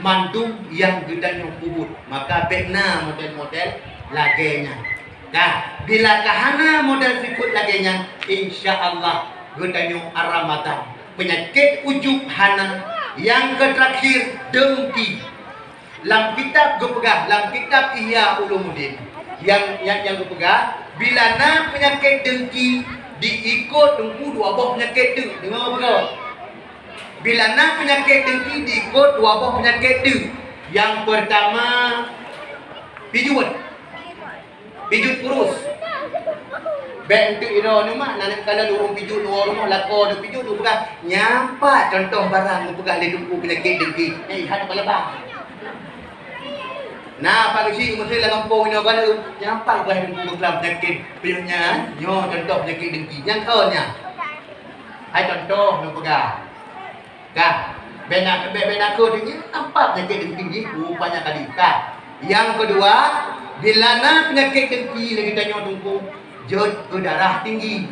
Speaker 1: mandum yang gedanya kubut. Maka bekna model-model lagenya. Nah, bila kahana model sikut lagenya, insya-Allah gedanya Ramadan. Penyakit ujub hana yang terakhir dengki. Dalam kitab gepegah, dalam kitab Ihya Ulumuddin yang gepegah, bila na penyakit dengki diikut tunggu dua buah penyakit deng. Dengar apa? Bila na penyakit dengki diikut dua buah penyakit deng. Yang pertama pijut kurus. Ben tu iro ni mak nak kalau lurung pijut luar rumah lako de pijut tu bukan nyampa contoh barang bukan le duku penyakit dengki. Had kepala bang. Nah, pagi si mesti lah kampung ni kan nyampa bukan duku kelam penyakit penyakitnya nyo contoh penyakit dengki. Yang keanya. Hai contoh nu pegang. Kah? Benak aku ni nampak penyakit dengki ni rupanya kali. Kah? Yang kedua, bila na penyakit dengki lagi tanya tunggu jod ke darah tinggi.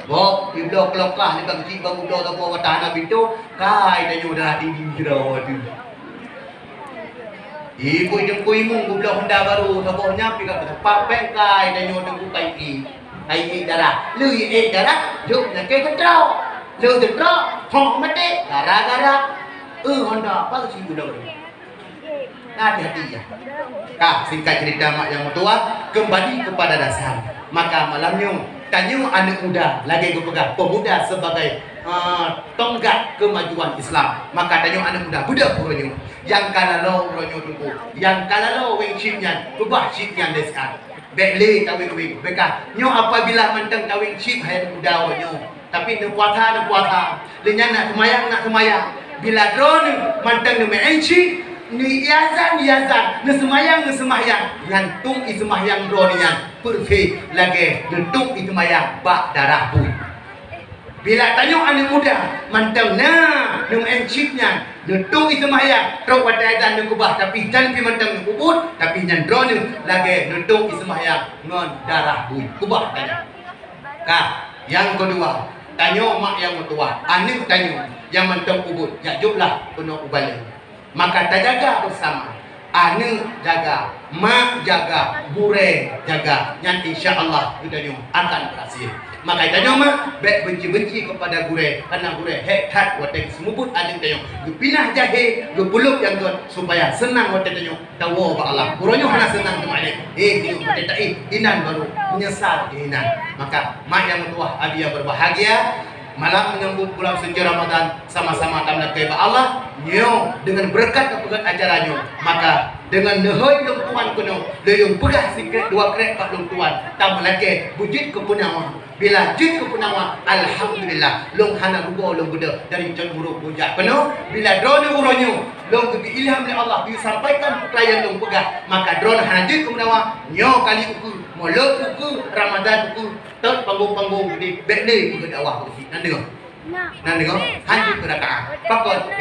Speaker 1: Bok, iblo kelokah ni kang cik bang udah tak bawa tanah pintu, kai tanya darah tinggi jerawat tu. Ibu jengku imu gublo hendak baru sabohnya pi kat tempat kai tanya tunggu kai darah. Lu darah, jod nak ke kentrau. Lu kentrau, hong mati gara-gara honda apa sih udah baru. Hati-hati ya. Kak, singkat cerita mak yang tua kembali kepada dasar. Maka malamnya tanya anak muda lagi pegang pemuda sebagai tonggak kemajuan Islam. Maka tanya anak muda budak puronyo yang kalau puronyo tunggu, yang kalau wing chipnya ubah chipnya desak. Bekle tawing beka. Nyo apabila mentang tawing chip hai muda wanyo. Tapi ne puasa lenyang nak semayang. Bila drone mentang ne menci ni iazan ni semayang ngantung semayang dronian perfect lagi ngantung semayang bak darah pun. Bila tanya anak muda mantang na nung enciknya ngantung semayang teruk wadai dan kubah tapi jangan pi mantang kubut tapi nyan drone lagi ngantung semayang ngon darah pun kubah tanya. Kah, yang kedua tanya mak yang tua anak tanya yang mantang kubut ya jumlah penuh ubalik. Maka tak jaga bersama. Ane jaga, mak jaga, bure jaga. Yang insya-Allah kita akan berhasil. Maka tanya mak, baik benci-benci kepada gure karena gure hekat watek semubut ane tanya. Gupinah jahe, gupulup yang gon supaya senang watek tanya. Tahu ba Allah. Guronyo hana senang ke mana? Tengok watek inan baru menyesal inan. Maka mak yang tua abi yang berbahagia malam menyambut bulan suci Ramadan sama-sama tamna keba Allah nyo dengan berkat kepegat acaranya, maka dengan nehoi long tuan kuno leyung pegah sikret dua krek pak long tuan tambah lagi bujit kepunawa bila jit kepunawa alhamdulillah long hana rugo long gede dari jon buruk bujak penuh bila drone uronyo long kebi ilham dari Allah disampaikan klien long pegah maka drone hana jit kepunawa nyo kali uku molok uku Ramadan uku tot panggung-panggung di bekle ke dakwah uki nanti nanti hanji keraka pakot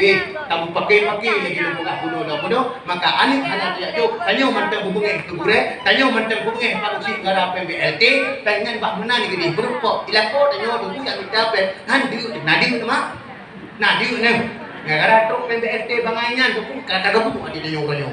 Speaker 1: tamu pakai lagi long pegah bunuh maka anik hana dia jo tanyo manteng hubungi kebure tanyo manteng hubungi pak usi gara PBLT pengen bah menan gini berupa ilako tanyo dulu yang dapat handi nadi mak nadi ne gara truk PBLT banganyan tu kata gabu adi tanyo ranyo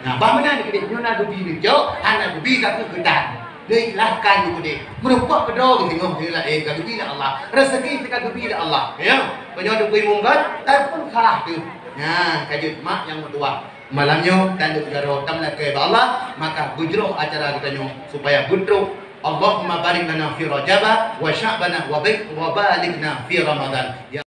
Speaker 1: nah bah menan gini nyona dubi jo hana dubi ka ku gedan deui lahkan ku de berupa kedo gitu ngom heula ka dubi Allah rezeki ka dubi Allah ya penyo dubi munggat tapi kalah tu nah kajut mak yang mertua malamnya tanduk jaro tamna ke Allah maka gujro acara kita nyo supaya gudro Allahumma barik lana fi Rajab wa sya'bana wa balighna fi Ramadan.